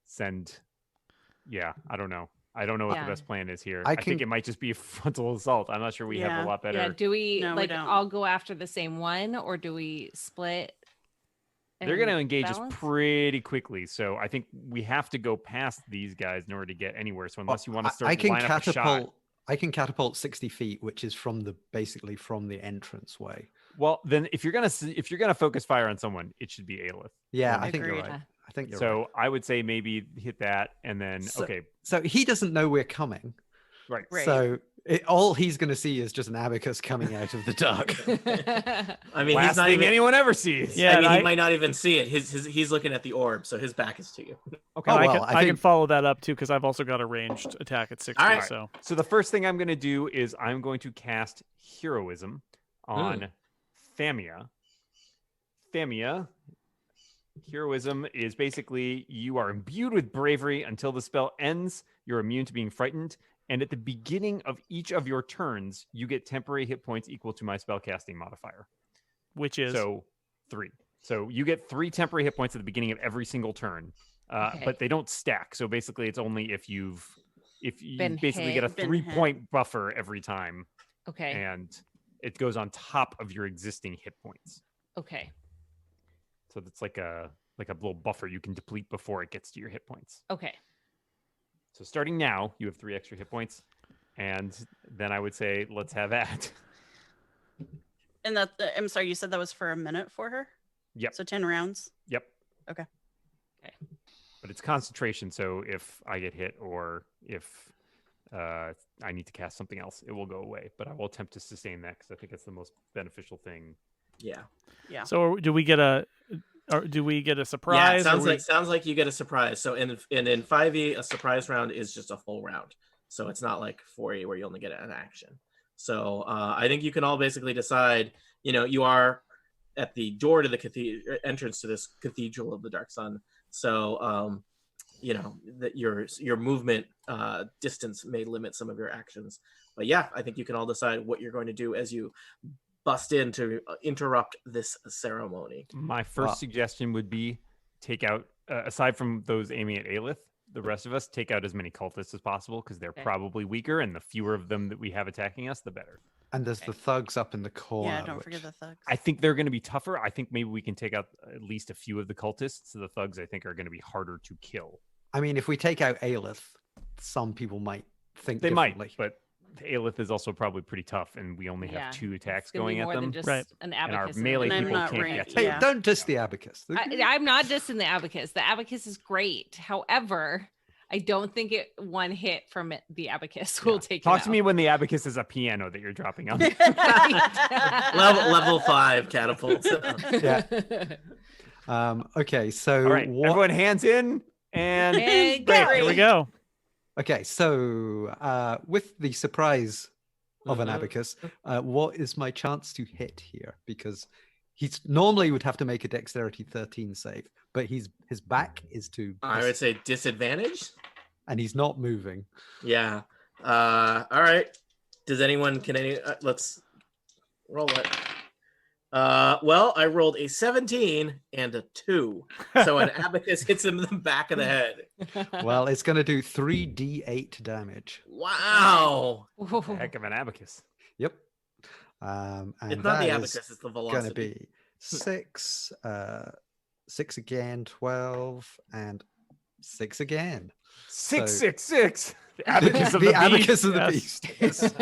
send... Yeah, I don't know. I don't know what Yeah. the best plan is here. I I think can- it might just be a frontal assault. I'm not sure we have Yeah. a lot better... Yeah. Do we No, we like don't. all go after the same one, or do we split? They're going to and engage us balance? pretty quickly, so I think we have to go past these guys in order to get anywhere. So unless you want to start I can line up a shot, catapult. I can catapult 60 feet, which is basically from the entrance way. well, then if you're gonna focus fire on someone, it should be Aelith. Yeah, Or I think you're Agreed. right. I think you're So right. I would say maybe hit that, and then So- okay, So he doesn't know we're coming. right. Right. So all he's going to see is just an abacus coming out of the dark. I mean, Last he's not thing even. anyone ever sees. Yeah, I mean, and he I- might not even see it. He's looking at the orb, so his back is to you. Okay. Oh, I, well, can, I I can think- follow that up too because I've also got a ranged attack at 60. All right. So So the first thing I'm gonna do is I'm going to cast Heroism on Thamia. Thamia. Heroism is basically you are imbued with bravery until the spell ends. You're immune to being frightened. And at the beginning of each of your turns, you get temporary hit points equal to my spellcasting modifier. which is So 3. So you get 3 temporary hit points at the beginning of every single turn, Okay. but they don't stack. So basically, it's only if you Been basically get a hit. Been 3-point buffer every time, Okay. and it goes on top of your existing hit points. Okay. So that's like a little buffer you can deplete before it gets to your hit points. Okay. So starting now, you have 3 extra hit points, and then I would say let's have at. And I'm sorry, you said that was for a minute for her? Yep. So 10 rounds. Yep. Okay. Okay. But it's concentration, so if I get hit or if I need to cast something else, it will go away. But I will attempt to sustain that because I think it's the most beneficial thing. Yeah. Yeah. So do we get a surprise? Yeah, or we- it sounds like you get a surprise. So in 5e, a surprise round is just a full round. So it's not like 4e where you only get an action. So I think you can all basically decide. You are at the door to the entrance to this Cathedral of the Dark Sun. So that your movement distance may limit some of your actions. But yeah, I think you can all decide what you're going to do as you bust in to interrupt this ceremony. My first Wow. suggestion would be take out, aside from those aiming at Aelith, the rest of us take out as many cultists as possible because they're Okay. probably weaker, and the fewer of them that we have attacking us, the better. And there's the thugs up in the corner. Yeah, don't which- forget the thugs. I think they're going to be tougher. I think maybe we can take out at least a few of the cultists. So the thugs, I think, are going to be harder to kill. I mean, if we take out Aelith, some people might think They differently. might, but Aelith is also probably pretty tough, and we only have 2 attacks It's gonna be going at more them. than just Right. an And our abacus. melee And I'm people not can't ranked, get to Hey, it. yeah. don't diss the abacus. I'm not dissing the abacus. The abacus is great. However, I don't think one hit from the abacus will take Talk it to me when the abacus is a piano that you're dropping on. Level 5 catapult. Yeah. Okay, so All right, what? everyone, hands in and And Great. Here we go. Okay, so with the surprise of an Mhm. abacus, what is my chance to hit here? Because he's normally would have to make a dexterity 13 save, but his back is to, I would say disadvantage. and he's not moving. Yeah. All right. Let's roll it. Well, I rolled a 17 and a 2. So an abacus hits him in the back of the head. Well, it's going to do 3d8 damage. Wow. heck of an abacus. Yep. And It's not the that abacus, is it's the going to velocity. be 6, 6 again, 12, and 6 again. 666. The abacus of the the abacus beast. of the Yes. beast. Yes.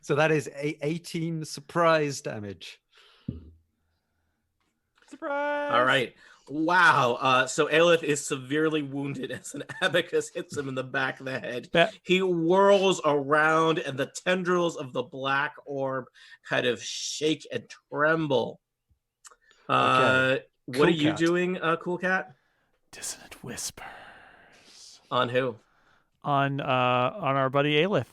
So that is 18 surprise damage. Surprise. All right. Wow. So Aelith is severely wounded as an abacus hits him in the back of the head. That- He whirls around, and the tendrils of the black orb kind of shake and tremble. Okay. What Cool are you Cat. doing, Cool Cat? Dissonant whispers On who? on our buddy Aelith.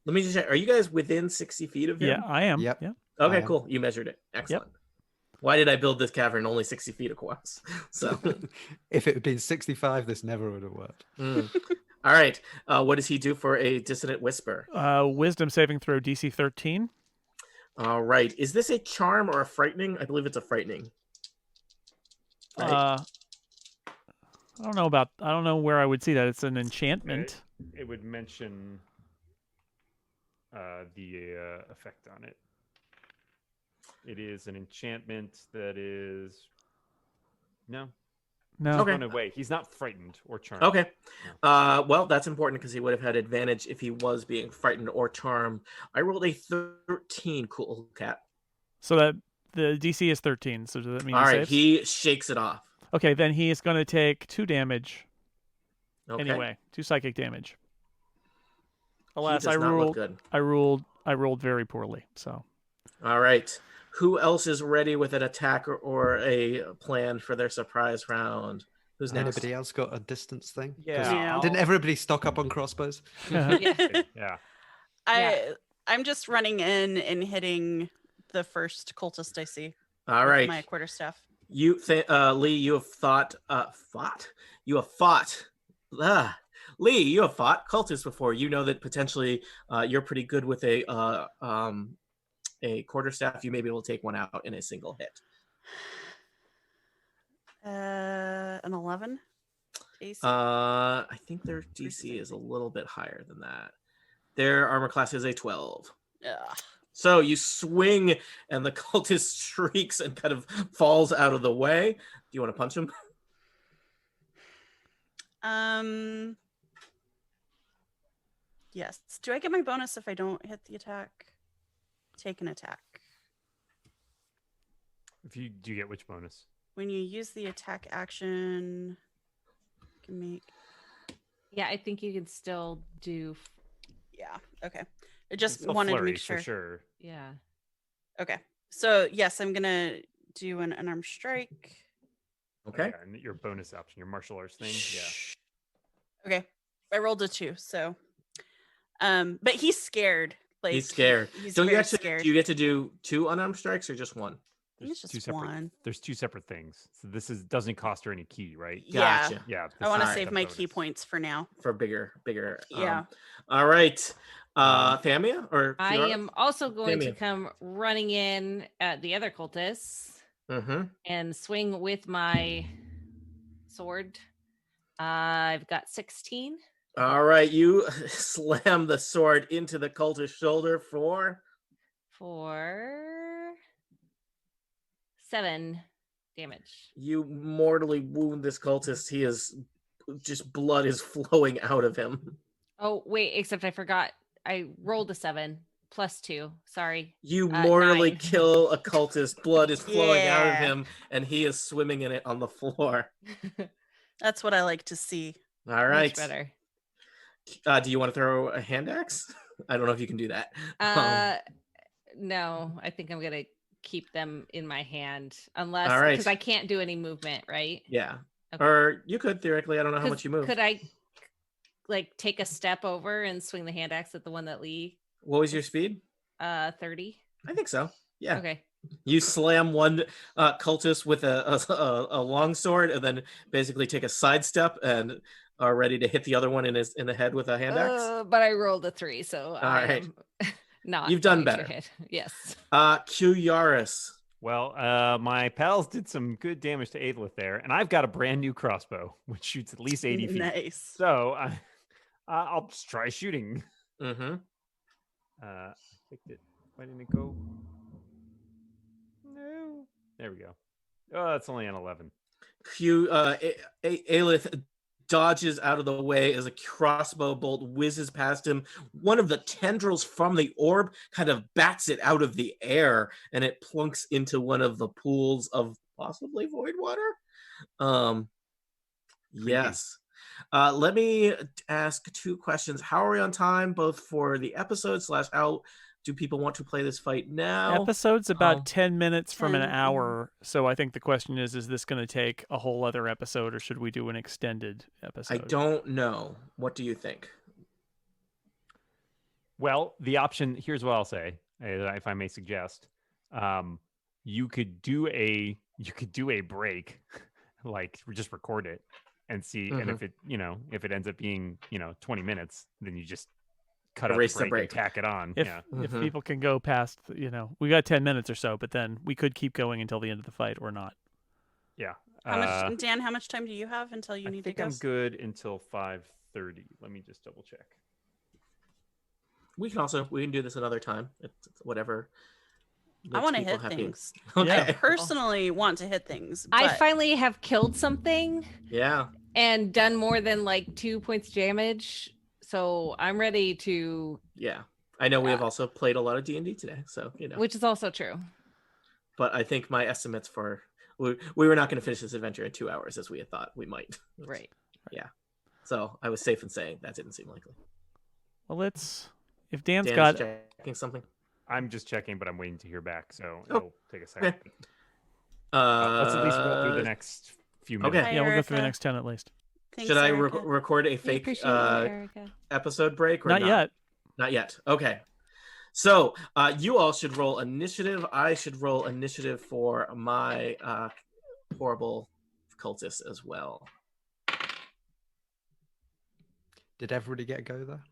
Let me just check. Are you guys within 60 feet of him? Yeah, I am. Yep. Yeah. Okay, I am. cool. You measured it. Excellent. Why did I build this cavern only 60 feet across? So, If it had been 65, this never would have worked. All right. What does he do for a dissonant whisper? Wisdom saving throw DC 13. All right. Is this a charm or a frightening? I believe it's a frightening. Right. I don't know where I would see that. It's an enchantment. It would mention the effect on it. It is an enchantment that is no. No. Okay. Run away. He's not frightened or charmed. Okay. Well, that's important because he would have had advantage if he was being frightened or charmed. I rolled a 13, Cool Cat. So that the DC is 13. So does that mean All he right. saves? He shakes it off. Okay, then he is going to take 2 damage Okay. anyway. 2 psychic damage. He Alas, does not look good. I rolled very poorly. So All right. Who else is ready with an attack or a plan for their surprise round? Who's next? Anybody else got a distance thing? 'Cause Yeah. Didn't everybody stock up on crossbows? Yeah. I'm just running in and hitting the first cultist I see. All with right. My quarterstaff. Lee, you have fought. Lee, you have fought cultists before. You know that potentially you're pretty good with a quarterstaff. You may be able to take one out in a single hit. An 11. AC. I think their DC is a little bit higher than that. Their armor class is a 12. Ugh. So you swing, and the cultist shrieks and kind of falls out of the way. Do you want to punch him? Yes. Do I get my bonus if I don't hit the attack? Take an attack. Do you get which bonus? When you use the attack action, you can make. Yeah, I think you can still do. Yeah. Okay. I just It's a wanted to flurry make sure. for sure. Yeah. Okay. So yes, I'm gonna do an unarmed strike. Okay. Yeah, and your bonus option, your martial arts thing. Yeah. Okay. I rolled a 2, so. But he's scared. Like He's scared. He's Don't you very actually? scared. Do you get to do 2 unarmed strikes or just 1? I think it's just two separate. one. There's 2 separate things. So this doesn't cost her any key, right? Yeah. Gotcha. Yeah. I want to Alright, save the my bonus. key points for now. For bigger. Yeah. All right. Thamia or I Quewaris? am also going to Thamia. come running in at the other cultists Mm-hmm. and swing with my sword. I've got 16. All right. You slam the sword into the cultist's shoulder for. For 7 damage. You mortally wound this cultist. He is just blood is flowing out of him. Oh, wait, except I forgot. I rolled a 7 plus 2. Sorry. You mortally 9. kill a cultist. Blood is flowing out of Yeah. him, and he is swimming in it on the floor. That's what I like to see. All Much right. better. Do you want to throw a hand axe? I don't know if you can do that. No, I think I'm gonna keep them in my hand, unless All right. because I can't do any movement, right? Yeah. Okay. Or you could theoretically. I don't know how much you move. Could I like take a step over and swing the hand axe at the one that Lee? What was your speed? 30. I think so. Yeah. Okay. You slam one cultist with a long sword, and then basically take a sidestep and are ready to hit the other one in the head with a hand axe. But I rolled a 3, so I right. am not. You've done going to better. hit. Yes. Quewaris. Well, my pals did some good damage to Adelith there, and I've got a brand new crossbow, which shoots at least 80 feet. Nice. So I'll just try shooting. Mm-hmm. Why didn't it go? No. There we go. Oh, that's only an 11. Aelith dodges out of the way as a crossbow bolt whizzes past him. One of the tendrils from the orb kind of bats it out of the air, and it plunks into one of the pools of possibly void water. Yes. Let me ask 2 questions. How are we on time, both for the episode / how do people want to play this fight now? Episode's about 10 minutes from an 10. hour, so I think the question is this going to take a whole other episode, or should we do an extended episode? I don't know. What do you think? Well, the option, here's what I'll say, if I may suggest. You could do a break, like just record it and see, and if it ends up being 20 minutes, then you just cut Erase out the the break and break. tack it on. If Yeah. if people can go past, we got 10 minutes or so, but then we could keep going until the end of the fight or not. Yeah. Dan, how much time do you have until you I need to think go? I'm good until 5:30. Let me just double check. We can do this another time. It's whatever. I makes want to people hit happy. things. Okay. I personally want to hit things. I but- finally have killed something Yeah. and done more than like 2 points damage, so I'm ready to. Yeah. I know we have also played a lot of D&D today, so Which is also true. But I think my estimates for we were not going to finish this adventure in 2 hours as we had thought we might. Right. Yeah. So I was safe in saying that didn't seem likely. Well, if Dan's Dan got is checking something. I'm just checking, but I'm waiting to hear back, so Oh, it'll take a second. okay. Let's at least roll through the next few minutes. Okay. yeah, we'll go through the Erica. next 10 at least. Thanks, Should I Erica. record a I fake appreciate it, Erica. episode break or Not yet. Not yet. Okay. So you all should roll initiative. I should roll initiative for my horrible cultist as well. Did everybody get a go there?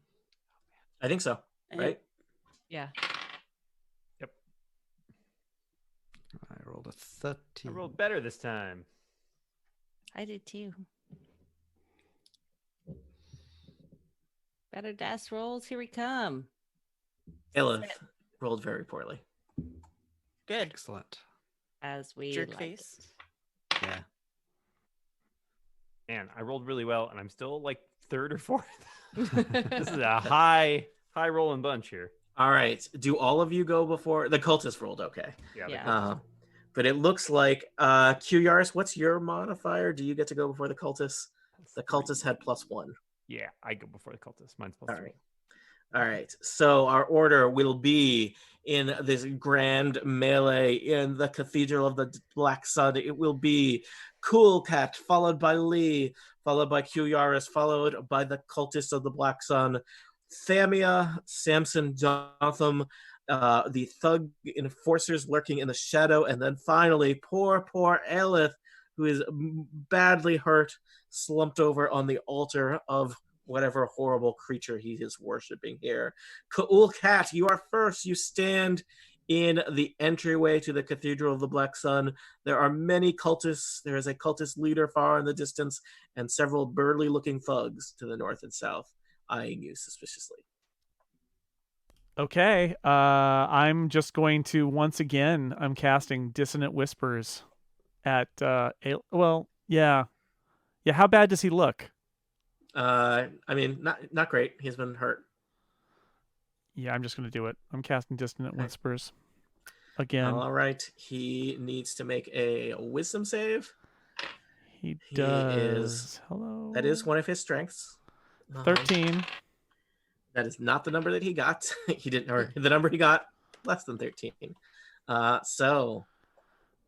I think so. Right? Yeah. I rolled a 13. I rolled better this time. I did too. Better dice rolls. Here we come. Elif rolled very poorly. Good. Excellent. As we Jerk like face. Yeah. Man, I rolled really well, and I'm still like 3rd or 4th. it. This is a high rolling bunch here. All right. Do all of you go before the cultist rolled? Okay. Yeah. But it looks like Quewaris, what's your modifier? Do you get to go before the cultist? The cultist had +1. Yeah, I go before the cultist. Mine's +3. All right. All right. So our order will be in this grand melee in the Cathedral of the Black Sun. It will be Cool Cat, followed by Lee, followed by Quewaris, followed by the Cultist of the Black Sun, Thamia, Samson Jothem, the thug enforcers lurking in the shadow, and then finally poor Aelith, who is badly hurt, slumped over on the altar of whatever horrible creature he is worshiping here. Cool Cat, you are first. You stand in the entryway to the Cathedral of the Black Sun. There are many cultists. There is a cultist leader far in the distance, and several burly-looking thugs to the north and south, eyeing you suspiciously. Okay. I'm just going to I'm casting Dissonant Whispers at yeah. How bad does he look? I mean, not great. He's been hurt. Yeah, I'm just going to do it. I'm casting Dissonant Whispers again. All right. He needs to make a wisdom save. He He does. Hello. That is one of his strengths. 13. That is not the number that he got. He didn't, or the number he got less than 13. So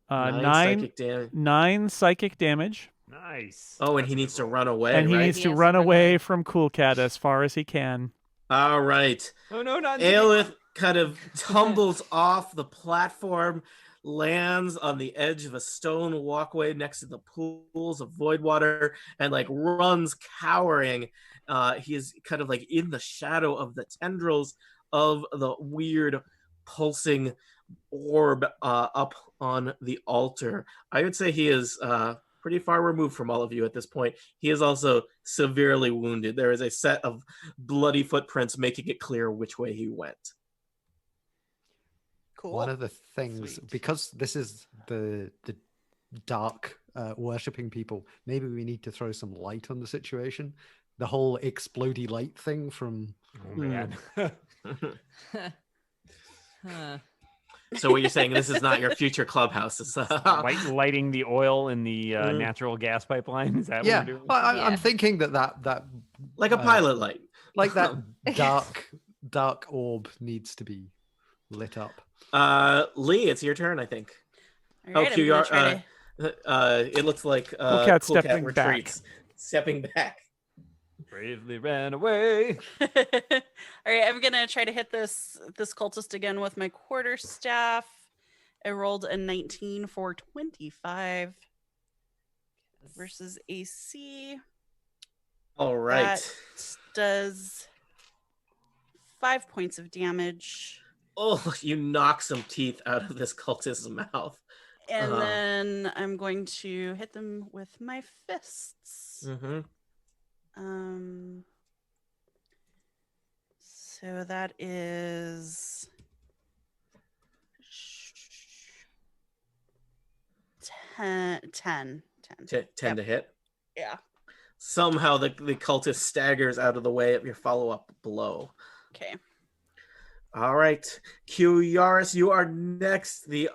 9 psychic damage. Nice. Oh, and he needs to run away. And he right? needs to run away from Cool Cat as far as he can. All right. Oh no, not Aelith kind of tumbles off the platform, lands on the edge of a stone walkway next to the pools of void water, and like runs cowering. He is kind of like in the shadow of the tendrils of the weird pulsing orb up on the altar. I would say he is pretty far removed from all of you at this point. He is also severely wounded. There is a set of bloody footprints making it clear which way he went. Cool. One of the things, because this is the dark worshipping people, maybe we need to throw some light on the situation. The whole explodey light thing from... Oh, man. So what you're saying, this is not your future clubhouse. It's, lighting the oil in the natural gas pipeline. Is that what we're doing? Well, I'm thinking that like a pilot light. Like that dark orb needs to be lit up. Lee, it's your turn, I think. All right, QR, it looks like Cool Cat Cool stepping retreats. Stepping back. Bravely ran away. All right, I'm gonna try to hit this cultist again with my quarterstaff. I rolled a 19 for 25 versus AC. All right. That does 5 points of damage. Oh, you knock some teeth out of this cultist's mouth. And then I'm going to hit them with my fists. Mm-hmm. So that is 10 10 to hit. Yeah. Somehow the cultist staggers out of the way of your follow-up blow. Okay. All right. Quewaris, you are next. The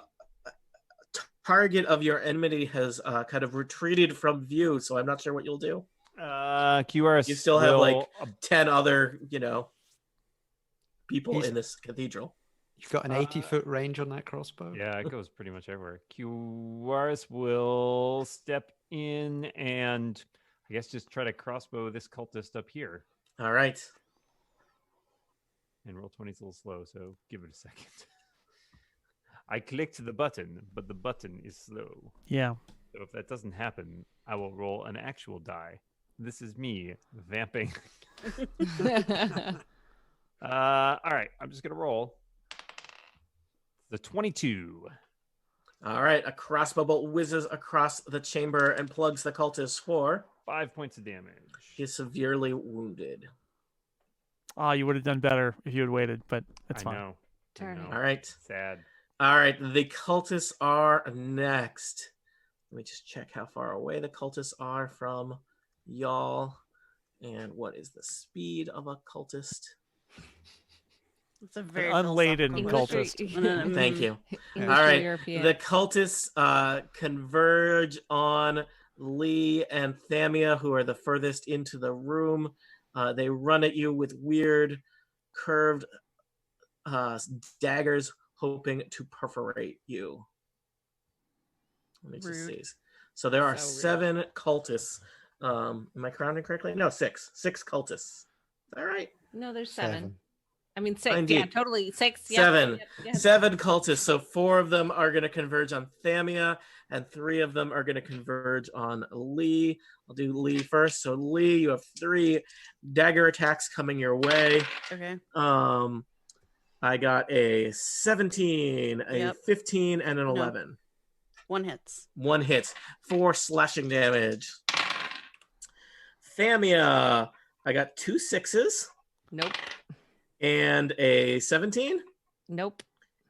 target of your enmity has kind of retreated from view, so I'm not sure what you'll do. Quewaris, you still have like 10 other, people in this cathedral. You've got an 80-foot range on that crossbow? Yeah, it goes pretty much everywhere. Quewaris will step in and I guess just try to crossbow this cultist up here. All right. And roll 20's a little slow, so give it a second. I clicked the button, but the button is slow. Yeah. So if that doesn't happen, I will roll an actual die. This is me vamping. All right, I'm just gonna roll the 22. All right, a crossbow bolt whizzes across the chamber and plugs the cultist for 5 points of damage. He's severely wounded. Oh, you would have done better if you had waited, but it's fine. Know. Darn it. All right. Sad. All right, the cultists are next. Let me just check how far away the cultists are from y'all. And what is the speed of a cultist? It's a very unladen philosophical cultist. Thank you. English All right, European. the cultists converge on Lee and Thamia, who are the furthest into the room. They run at you with weird curved daggers, hoping to perforate you. Let me just see. So there are 7 cultists. Am I counting correctly? No, 6. 6 cultists. Is that right? No, there's 7. 7. I mean 6. Indeed. Yeah, totally 6. 7. Yeah. 7 cultists. So 4 of them are going to converge on Thamia, and 3 of them are going to converge on Lee. I'll do Lee first. So Lee, you have 3 dagger attacks coming your way. Okay. I got a 17, a 15, and an 11. 1 hits. 1 hit. 4 slashing damage. Thamia, I got 2 6s. Nope. And a 17. Nope.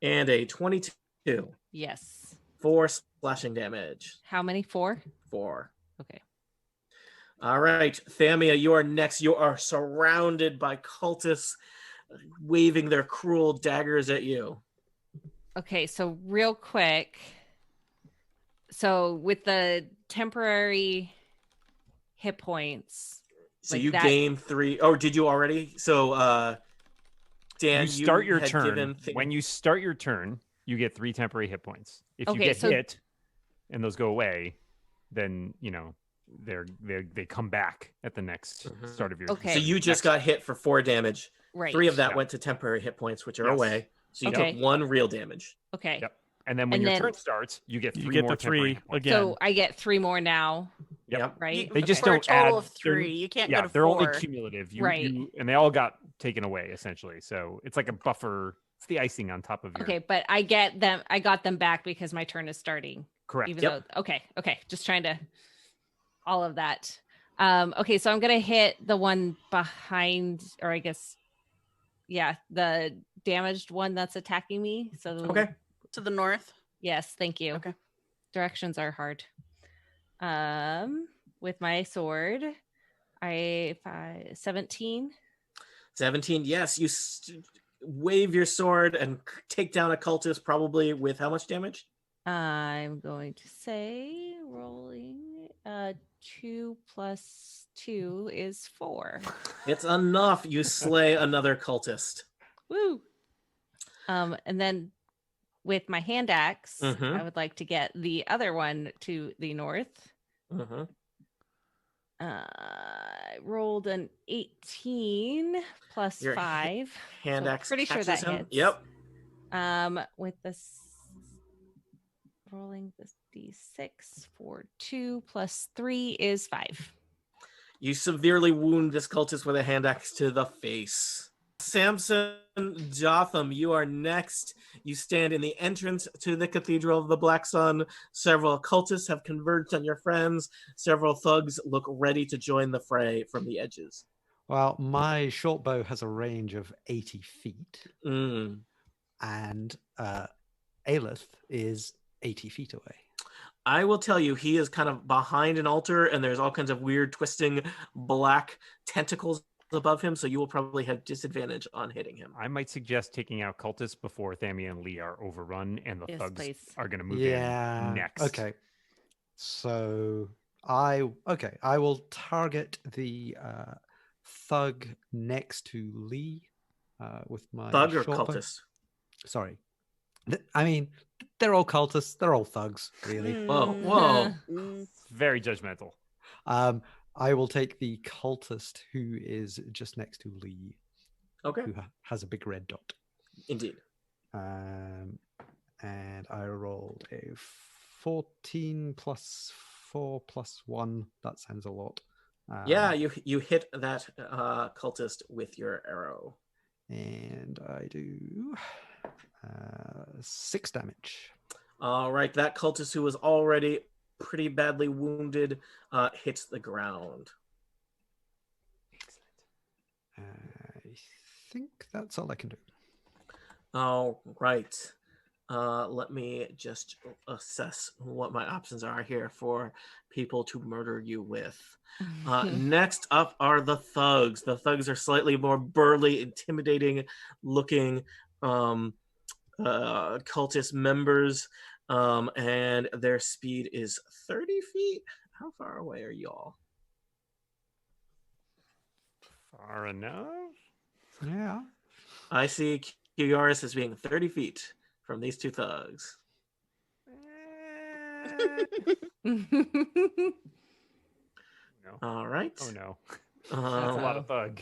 And a 22. Yes. 4 slashing damage. How many? 4? 4. Okay. All right, Thamia, you are next. You are surrounded by cultists waving their cruel daggers at you. Okay, so real quick. So with the temporary hit points. So like you that- gain 3. Oh, did you already? So, Dan, You start your had turn. given When you start your turn, you get 3 temporary hit points. If you Okay, get so- hit and those go away, then they come back at the next start of your Okay. So you just got hit for 4 damage. Right. 3 of that Yeah. went to temporary hit points, which are Yes. away. So you Okay. took 1 real damage. Okay. Yep. And then when And your then- turn starts, you get 3 You get more the temporary 3 hit points. again. So I get 3 more now, Yep. right? They just for don't a total add- of they're- 3. You can't Yeah, go to they're 4. only cumulative. Right. And they all got taken away essentially. So it's like a buffer. It's the icing on top of your. Okay, but I got them back because my turn is starting. Correct. Even Yep. though okay. Just trying to all of that. Okay, so I'm gonna hit the one behind, or I guess the damaged one that's attacking me. So Okay. To the north. Yes, thank you. Okay. Directions are hard. With my sword, 17. 17. Yes, you wave your sword and take down a cultist, probably with how much damage? I'm going to say rolling 2 plus 2 is 4. It's enough. You slay another cultist. Woo! And then with my hand axe, Mhm. I would like to get the other one to the north. Mhm. I rolled an 18 plus Your 5. Hand So axe pretty sure catches that him. hits. Yep. With this rolling this d6 for 2 plus 3 is 5. You severely wound this cultist with a hand axe to the face. Samson Jothem, you are next. You stand in the entrance to the Cathedral of the Black Sun. Several cultists have converged on your friends. Several thugs look ready to join the fray from the edges. Well, my short bow has a range of 80 feet, Mm. and Aelith is 80 feet away. I will tell you, he is kind of behind an altar, and there's all kinds of weird, twisting black tentacles above him, so you will probably have disadvantage on hitting him. I might suggest taking out cultists before Thamia and Lee are overrun, and the Yes, thugs please. are going to move Yeah. in next. Okay. So I will target the thug next to Lee with my Thug or short bow. cultist? Sorry. I mean, they're all cultists. They're all thugs, really. Whoa, whoa. Mm. Very judgmental. I will take the cultist who is just next to Lee, Okay, who has a big red dot. indeed. And I rolled a 14 plus 4 plus 1. That sounds a lot. Yeah, you hit that cultist with your arrow. And I do 6 damage. All right, that cultist who was already pretty badly wounded hits the ground. I think that's all I can do. All right. Let me just assess what my options are here for people to murder you with. Next up are the thugs. The thugs are slightly more burly, intimidating looking cultist members, and their speed is 30 feet. How far away are y'all? Far enough. Yeah. I see Quewaris as being 30 feet from these two thugs. No. All right. Oh no. That's a lot of thug.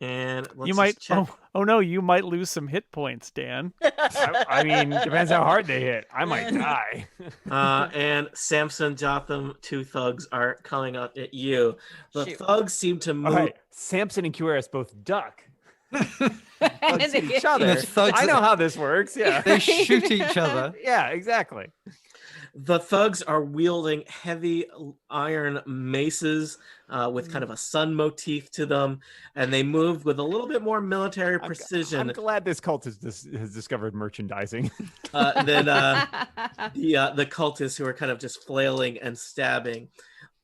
And let's You might. just check. Oh no! You might lose some hit points, Dan. I mean, depends how hard they hit. I might die. And Samson Jothem, two thugs are coming up at you. The Shoot. thugs seem to move. All right, Samson and Quewaris both duck. Thugs hit each The other. thugs- I know how this works. Yeah. They shoot each other. Yeah, exactly. The thugs are wielding heavy iron maces with kind of a sun motif to them, and they move with a little bit more military precision I'm glad this cult has discovered merchandising. than the cultists who are kind of just flailing and stabbing.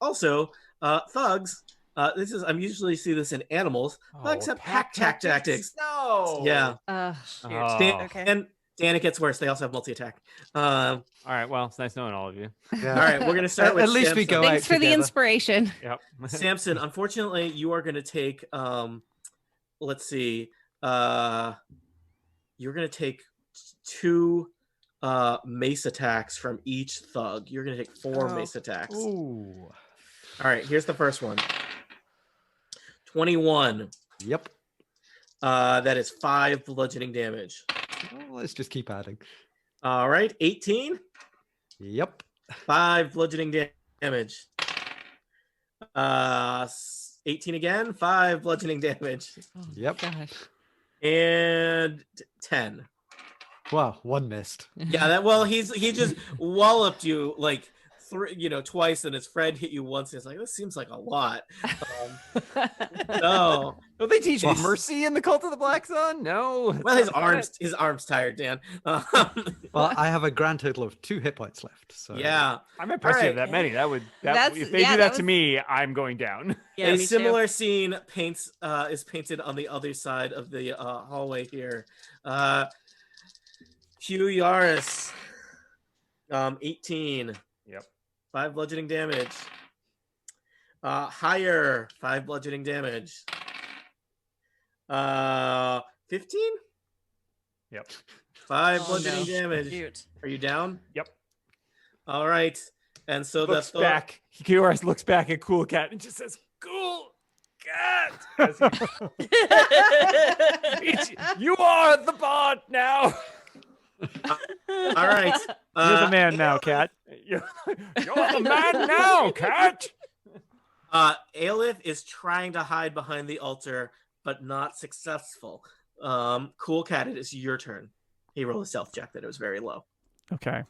Also, thugs. I'm usually see this in animals. Thugs have pack tactics. No. Yeah. Shoot. Oh. Okay. And it gets worse. They also have multi-attack. All right. Well, it's nice knowing all of you. Yeah. All right, we're gonna start with At least we Samson. go Thanks out for the together. inspiration. Yep. Samson, unfortunately, you are gonna take let's see. You're gonna take 2 mace attacks from each thug. You're gonna take 4 mace attacks. Ooh. All right, here's the first one. 21. Yep. That is 5 bludgeoning damage. Well, let's just keep adding. All right, 18. Yep. 5 bludgeoning damage. 18 again. 5 bludgeoning damage. Yep. Gosh. And 10. Wow, 1 missed. Yeah, he just walloped you like twice, and his friend hit you once. And it's like, this seems like a lot. No. Don't they teach mercy in the Cult of the Black Sun? No. Well, his arm's tired, Dan. Well, I have a grand total of 2 hit points left. So Yeah. I'm impressed you have that many. If they do that to me, I'm going down. Yeah, A me similar too. scene is painted on the other side of the hallway here. Quewaris, 18. Yep. 5 bludgeoning damage. Higher, 5 bludgeoning damage. 15? Yep. 5 bludgeoning no. damage. Shoot. Are you down? Yep. All right. And so Looks the back. Quewaris looks back at Cool Cat and just says, "Cool Cat." You are the bard now. All right. You're the man now, Cat. You're the man now, Cat. Aelith is trying to hide behind the altar, but not successful. Cool Cat, it is your turn. He rolled a stealth check that it was very low. Okay.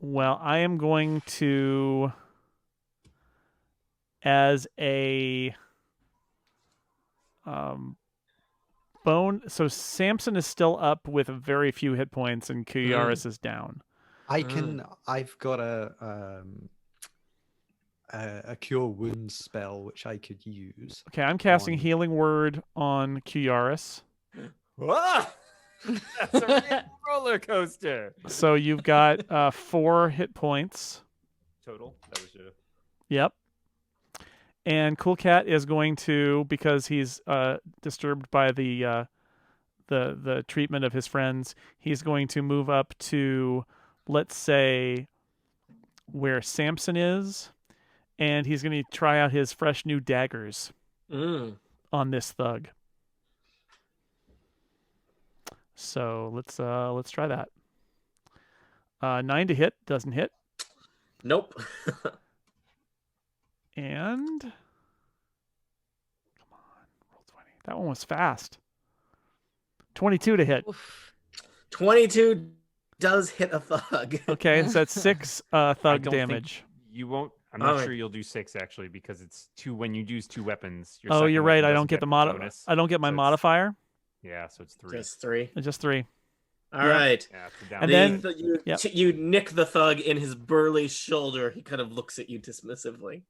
Well, I am going to, as a bone. So Samson is still up with very few hit points, and Quewaris is down. I've got a cure wounds spell which I could use. Okay, I'm casting on- Healing Word on Quewaris. Ah! That's a real roller coaster. So you've got 4 hit points. Total. That was your... Yep. And Cool Cat is going to, because he's disturbed by the treatment of his friends, he's going to move up to, let's say, where Samson is, and he's going to try out his fresh new daggers on this thug. So let's try that. 9 to hit, doesn't hit. Nope. And come on, roll 20. That one was fast. 22 to hit. Oof. 22 does hit a thug. Okay, so that's 6 thug don't think damage. You won't. I'm not Alright. sure you'll do 6 actually, because it's 2 when you use 2 weapons. Your Oh, second you're right. weapon I don't doesn't get the bonus. I don't get my So it's- modifier. Yeah, so it's 3. Just 3. It's just 3. All right. Yeah, it's a down. And then- you, you nick the thug in his burly shoulder. He kind of looks at you dismissively.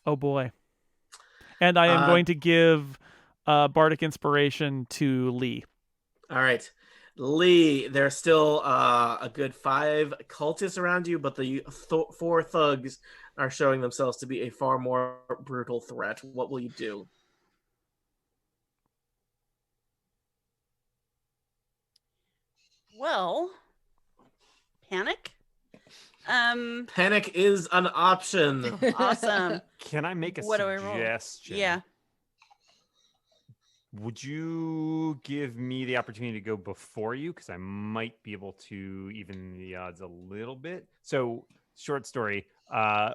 Oh boy. And I am going to give bardic inspiration to Lee. All right. Lee, there's still a good 5 cultists around you, but the 4 thugs are showing themselves to be a far more brutal threat. What will you do? Well, panic. Panic is an option. Awesome. Can I make a What do I roll? suggestion? Yeah. Would you give me the opportunity to go before you? Because I might be able to even the odds a little bit. So, short story.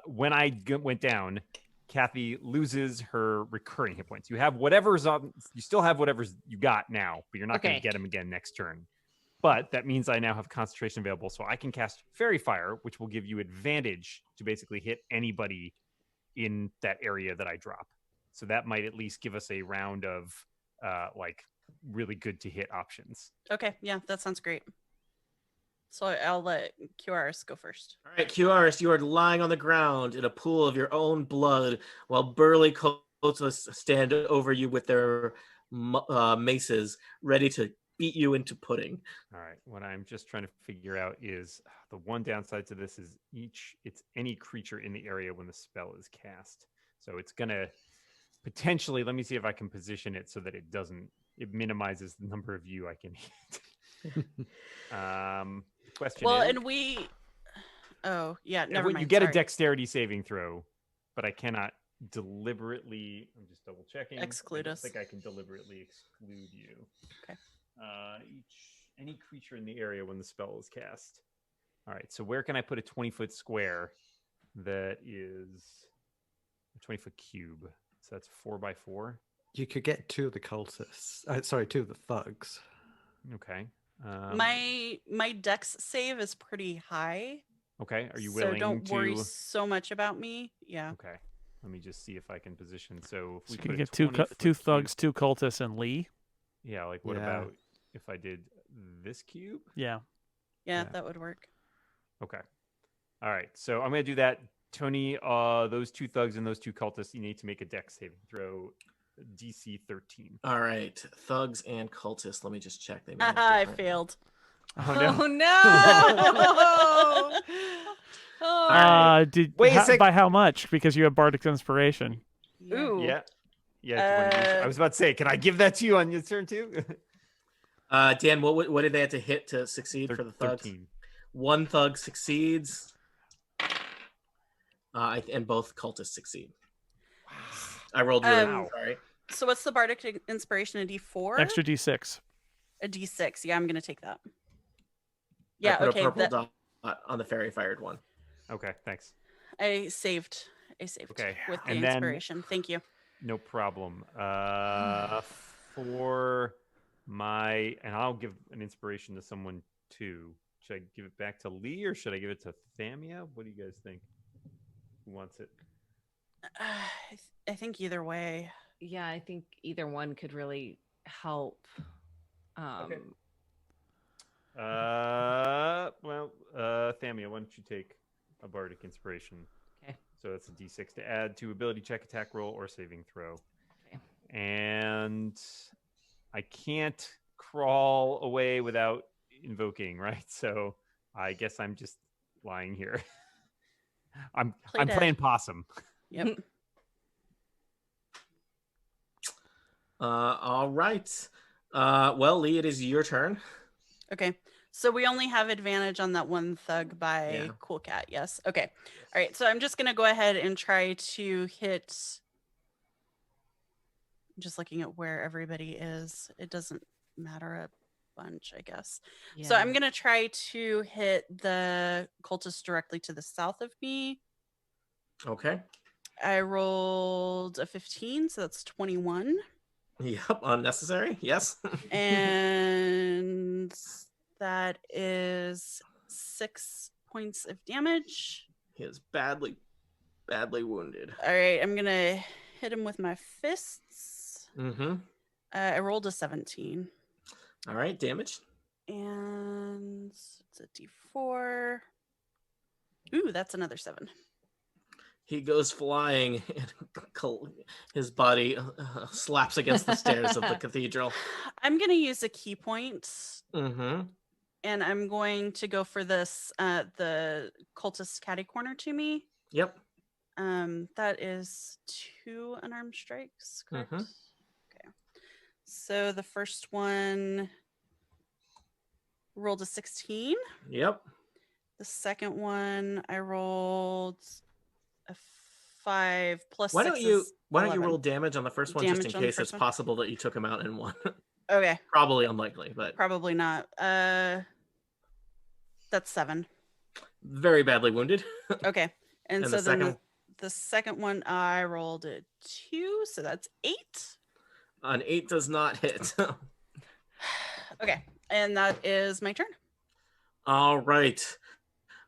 When I went down, Kathy loses her recurring hit points. You have whatever's on. You still have whatever's you got now, but you're not going Okay. to get them again next turn. But that means I now have concentration available, so I can cast Fairy Fire, which will give you advantage to basically hit anybody in that area that I drop. So that might at least give us a round of like really good to hit options. Okay. Yeah, that sounds great. So I'll let Quewaris go first. All right, Quewaris, you are lying on the ground in a pool of your own blood while burly cultists stand over you with their maces, ready to beat you into pudding. All right. What I'm just trying to figure out is the one downside to this is it's any creature in the area when the spell is cast. So it's gonna potentially, let me see if I can position it so that it minimizes the number of you I can hit. Question Well, is, and never mind. you get sorry. a dexterity saving throw, but I cannot deliberately, I'm just double checking. Exclude I don't us. think I can deliberately exclude you. Okay. Any creature in the area when the spell is cast. All right, so where can I put a 20-foot square that is a 20-foot cube? So that's 4x4. You could get 2 of the cultists. 2 of the thugs. Okay. My dex save is pretty high. Okay. Are you willing so don't to? worry so much about me. Yeah. Okay. Let me just see if I can position. So if we So you put can a get 20-foot two thugs, cube- 2 cultists, and Lee. Yeah. Like what Yeah. about if I did this cube? Yeah. Yeah, Yeah. that would work. Okay. All right. So I'm gonna do that. Tony, those 2 thugs and those 2 cultists, you need to make a dex saving throw, DC 13. All right, thugs and cultists. Let me just check. They may have I different- failed. Oh no. Oh no! Oh, Wait a sec. By how much? Because you have Bardic Inspiration. Ooh. Yeah. Yeah. Do you wanna use- I was about to say, can I give that to you on your turn too? Dan, what did they have to hit to succeed for the thugs? 13. 1 thug succeeds, and both cultists succeed. I rolled really Um, sorry. So what's the bardic inspiration? A D4? Extra D6. A D6. Yeah, I'm gonna take that. I Yeah. put Okay. a purple dot on the fairy fired one. Okay, thanks. I saved. Okay, with the and then- inspiration. Thank you. No problem. For my, and I'll give an inspiration to someone too. Should I give it back to Lee or should I give it to Thamia? What do you guys think? Who wants it? I think either way. yeah, I think either one could really help. Okay. Thamia, why don't you take a bardic inspiration? Okay. So that's a D6 to add to ability check, attack roll, or saving throw. Okay. And I can't crawl away without invoking, right? So I guess I'm just lying here. I'm dead. playing possum. Yep. All right. Well, Lee, it is your turn. Okay. So we only have advantage on that 1 thug by Yeah. Cool Cat. Yes. Okay. All right. So I'm just gonna go ahead and try to hit. Just looking at where everybody is. It doesn't matter a bunch, I guess. So I'm gonna try to hit the cultist directly to the south of me. Okay. I rolled a 15, so that's 21. Yep. Unnecessary. Yes. And that is 6 points of damage. He is badly wounded. All right, I'm gonna hit him with my fists. Mm-hmm. I rolled a 17, All right. Damage. and it's a D4. Ooh, that's another 7. He goes flying, and his body slaps against the stairs of the cathedral. I'm gonna use a key point, Mm-hmm. and I'm going to go for this the cultist catty corner to me. Yep. That is 2 unarmed strikes, correct? Mhm. Okay. So the first one rolled a 16. Yep. The second one I rolled a 5 plus Why 6 don't you is roll 11. damage on the first one just Damage in on the case first it's one? possible that you took him out in one? Okay, Probably unlikely, but probably not. That's 7. very badly wounded. Okay. And And so the then second? the second one I rolled a 2, so that's 8. An 8 does not hit. Okay. And that is my turn. All right.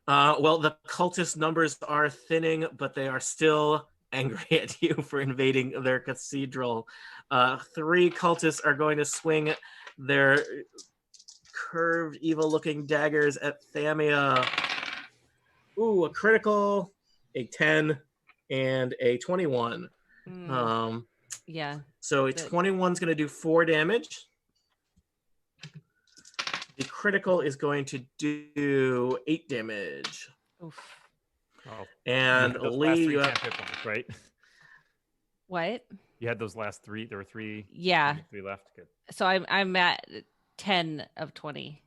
Well, the cultist numbers are thinning, but they are still angry at you for invading their cathedral. 3 cultists are going to swing their curved, evil-looking daggers at Thamia. Ooh, a critical, a 10, and a 21. Yeah. So a 21 is going to do 4 damage. The critical is going to do 8 damage. Oof. Oh, And those Lee, last 3 you have... can't hit points, right? What? You had those last 3. There were 3. Yeah. 3 left. Good. So I'm at 10 of 20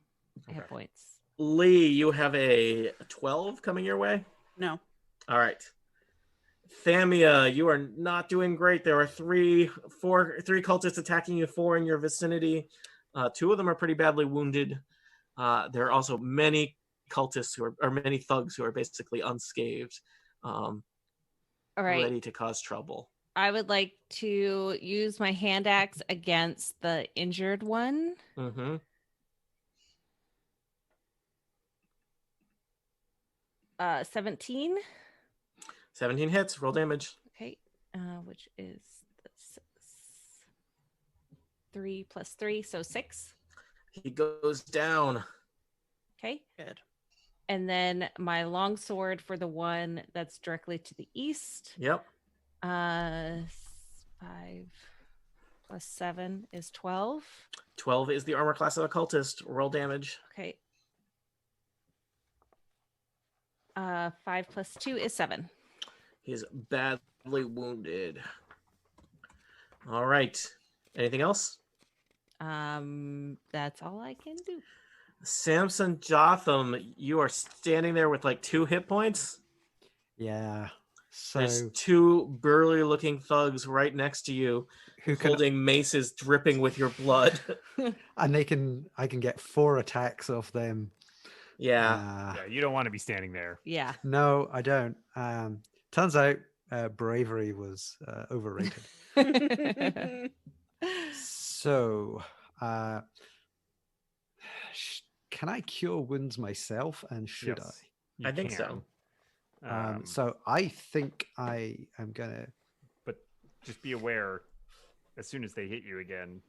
hit points. Lee, you have a 12 coming your way? No. All right. Thamia, you are not doing great. There are 3 cultists attacking you, 4 in your vicinity. 2 of them are pretty badly wounded. There are also many cultists or many thugs who are basically unscathed, All right. ready to cause trouble. I would like to use my hand axe against the injured one. Mm-hmm. 17. 17 hits. Roll damage. Okay. Which is 3 plus 3, so 6. He goes down. Okay. Good. And then my long sword for the one that's directly to the east. Yep. 5 plus 7 is 12. 12 is the armor class of a cultist. Roll damage. Okay. 5 plus 2 is 7. He's badly wounded. All right. Anything else? That's all I can do. Samson Jothem, you are standing there with like 2 hit points. Yeah. So There's 2 burly-looking thugs right next to you, who can, holding maces dripping with your blood. and I can get 4 attacks off them. Yeah. Yeah, you don't want to be standing there. Yeah. No, I don't. Turns out bravery was overrated. So, can I cure wounds myself? And should Yes, I think so. I? So I think I am gonna. But just be aware, as soon as they hit you again,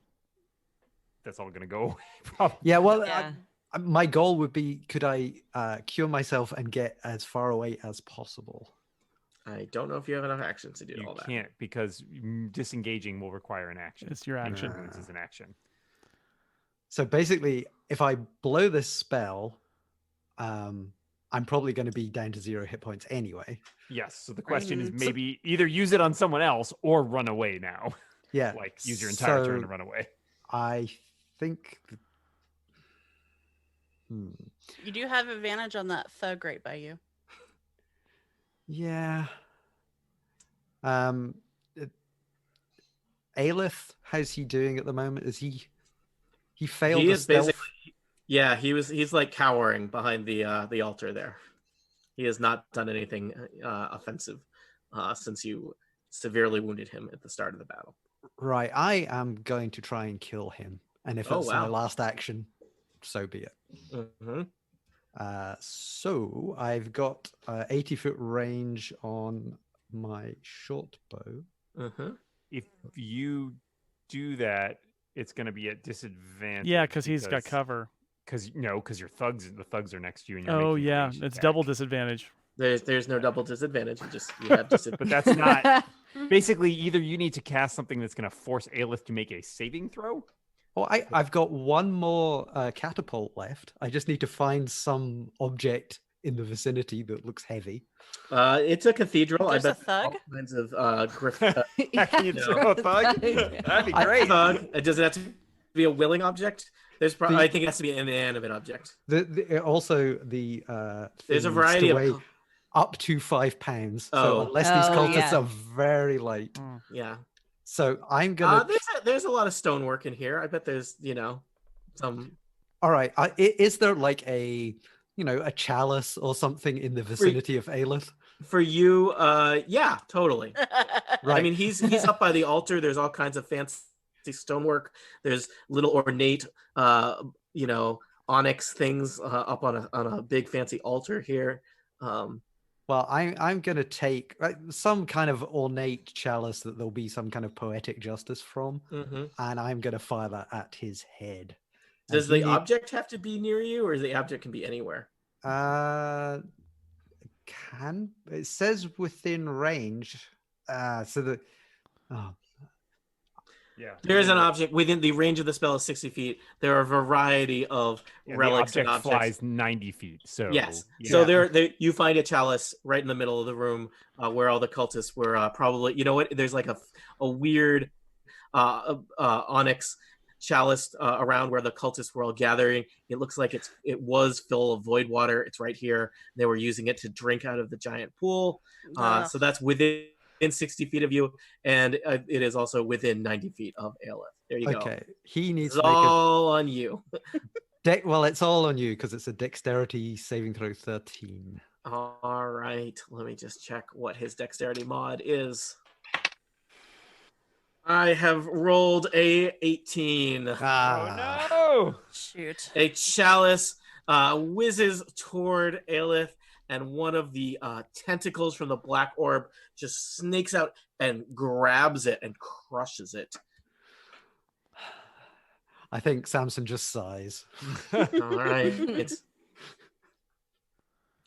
that's all gonna go away. Probably. Yeah. Well, Yeah. my goal would be: could I cure myself and get as far away as possible? I don't know if you have enough actions to do You all that. can't, because disengaging will require an action. It's your action. Cure wounds is an action. So basically, if I blow this spell, I'm probably going to be down to 0 hit points anyway. Yes. So the question is Right. maybe either use it on someone else or run away now. Yeah. Like use your entire turn so to run away. I think. You do have advantage on that thug right by you. Yeah. Aelith, how's he doing at the moment? Is he failed He the is stealth? basically, yeah, he's like cowering behind the altar there. He has not done anything offensive since you severely wounded him at the start of the battle. Right, I am going to try and kill him, and if it's my wow. last action, so be it. Mm-hmm. So I've got 80-foot range on my short bow. Mm-hmm. If you do that, it's going to be at disadvantage. Yeah, because he's got cover. Because your thugs, the thugs are next to you. And you're Oh making yeah, ranged it's attack. double disadvantage. There's no double disadvantage. You have disadvantage. But that's not. Basically, either you need to cast something that's going to force Aelith to make a saving throw. Oh, I've got one more catapult left. I just need to find some object in the vicinity that looks heavy. It's a cathedral. There's I a bet thug? all kinds of Can you throw a thug? That'd be great. thug. Does it have to be a willing object? I think it has to be an inanimate object. Also, the There's a thing needs variety to of weigh up to 5 pounds. Oh. So unless these Oh, cultists yeah. are very light, Yeah. so I'm gonna. There's a lot of stonework in here. I bet there's some. All right, is there like a chalice or something in the vicinity of Aelith? For you, yeah, totally. Right. I mean, he's up by the altar. There's all kinds of fancy stonework. There's little ornate, onyx things up on a big fancy altar here. Well, I'm going to take some kind of ornate chalice that there'll be some kind of poetic justice from, Mm-hmm. and I'm going to fire that at his head. Does the object have to be near you, or the object can be anywhere? It says within range. There is an object within the range of the spell is 60 feet. There are a variety of relics and objects. Flies 90 feet. So yes, so there you find a chalice right in the middle of the room where all the cultists were probably. You know what? There's like a weird onyx chalice around where the cultists were all gathering. It looks like it was full of void water. It's right here. They were using it to drink out of the giant pool. So that's within 60 feet of you, and it is also within 90 feet of Aleph. There you go. Okay, he needs to make all on you. Well, it's all on you because it's a dexterity saving throw 13. All right, let me just check what his dexterity mod is. I have rolled a 18. Oh no! Shoot. A chalice whizzes toward Aleph, and one of the tentacles from the black orb just snakes out and grabs it and crushes it. I think Samson just sighs. All right.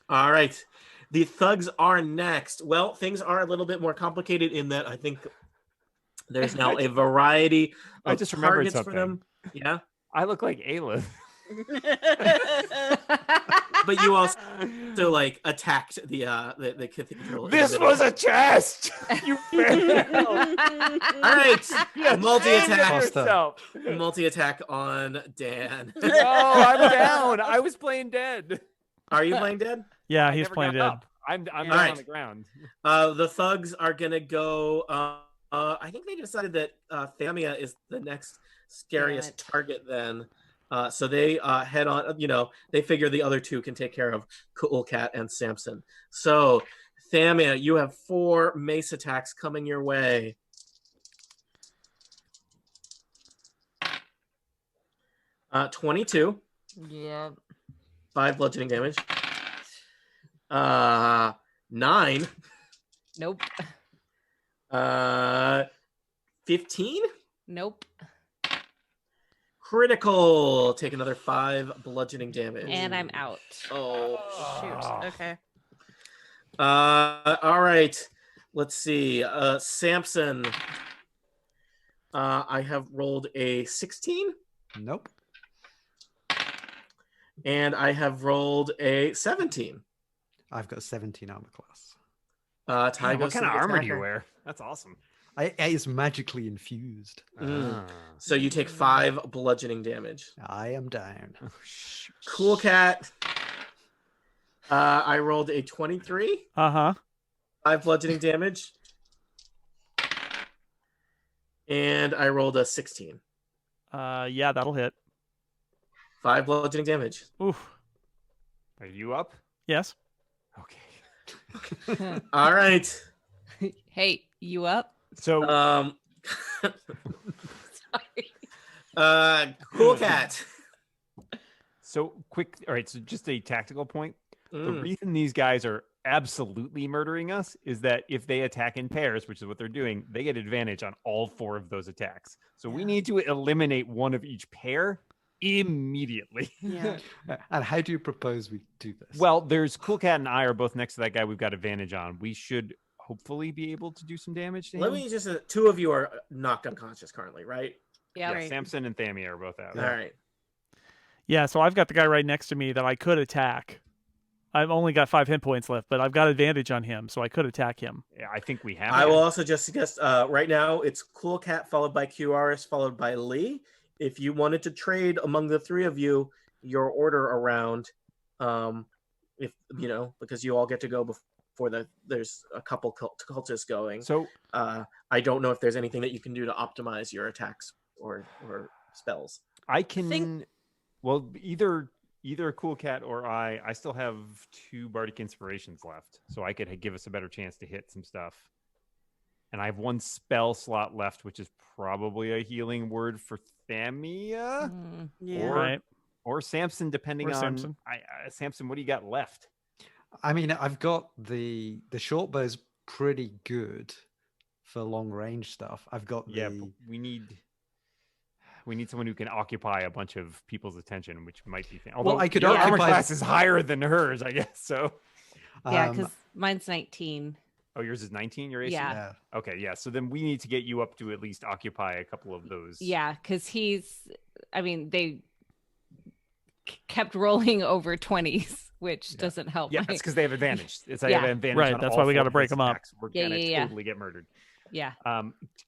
All right. The thugs are next. Well, things are a little bit more complicated in that I think there's now a variety of targets for them. Yeah. I look like Aleph. But you also like attacked the cathedral. This was a chest. You all right. Multi-attack on Dan. Oh, I'm down. I was playing dead. Are you playing dead? Yeah, he's playing dead. I'm down on the ground. The thugs are gonna go. I think they decided that Thamia is the next scariest target then. So they head on, they figure the other two can take care of Cool Cat and Samson. So, Thamia, you have 4 mace attacks coming your way. Uh, 22. Yeah. 5 bludgeoning damage. 9. Nope. 15. Nope. Critical. Take another 5 bludgeoning damage. And I'm out. Oh, shoot. Okay. All right. Let's see. Samson. I have rolled a 16. Nope. And I have rolled a 17. I've got a 17 armor class. Ty what kind of armor do you wear? That's awesome. It is magically infused. So you take 5 bludgeoning damage. I am down. Oh, shoot. Cool Cat. I rolled a 23. 5 bludgeoning damage. And I rolled a 16. Yeah, that'll hit. 5 bludgeoning damage. Oof. Are you up? Yes. Okay. All right. Hey, you up? So, Cool Cat. So quick. All right. So just a tactical point. The reason these guys are absolutely murdering us is that if they attack in pairs, which is what they're doing, they get advantage on all 4 of those attacks. So we need to eliminate one of each pair immediately. Yeah. And how do you propose we do this? Well, there's Cool Cat and I are both next to that guy we've got advantage on. We should hopefully be able to do some damage to him. Let me just 2 of you are knocked unconscious currently, right? Yeah. Right. Samson and Thamia are both out. All right. Yeah, so I've got the guy right next to me that I could attack. I've only got 5 hit points left, but I've got advantage on him, so I could attack him. Yeah, I think we have. I will also just suggest right now it's Cool Cat followed by Quewaris followed by Lee. If you wanted to trade among the 3 of you, your order around, if because you all get to go before there's a couple cultists going. So I don't know if there's anything that you can do to optimize your attacks or spells. I can. Well, either Cool Cat or I still have 2 Bardic Inspirations left, so I could give us a better chance to hit some stuff. And I have 1 spell slot left, which is probably a healing word for Thamia, or Samson, depending on Samson. Samson. What do you got left? I mean, I've got the short bow's pretty good for long range stuff. I've got but we We need someone who can occupy a bunch of people's attention, which might be. Well, I could your armor occupy- class is higher than hers, I guess. So. Yeah, because mine's 19. Oh, yours is 19. Your AC. Yeah. Okay, yeah. So then we need to get you up to at least occupy a couple of those. Yeah, because they kept rolling over 20s, which doesn't help. Yeah, that's because they have advantage. They have advantage. Right, on that's all why we got gotta break them up. We're gonna totally get murdered. Yeah.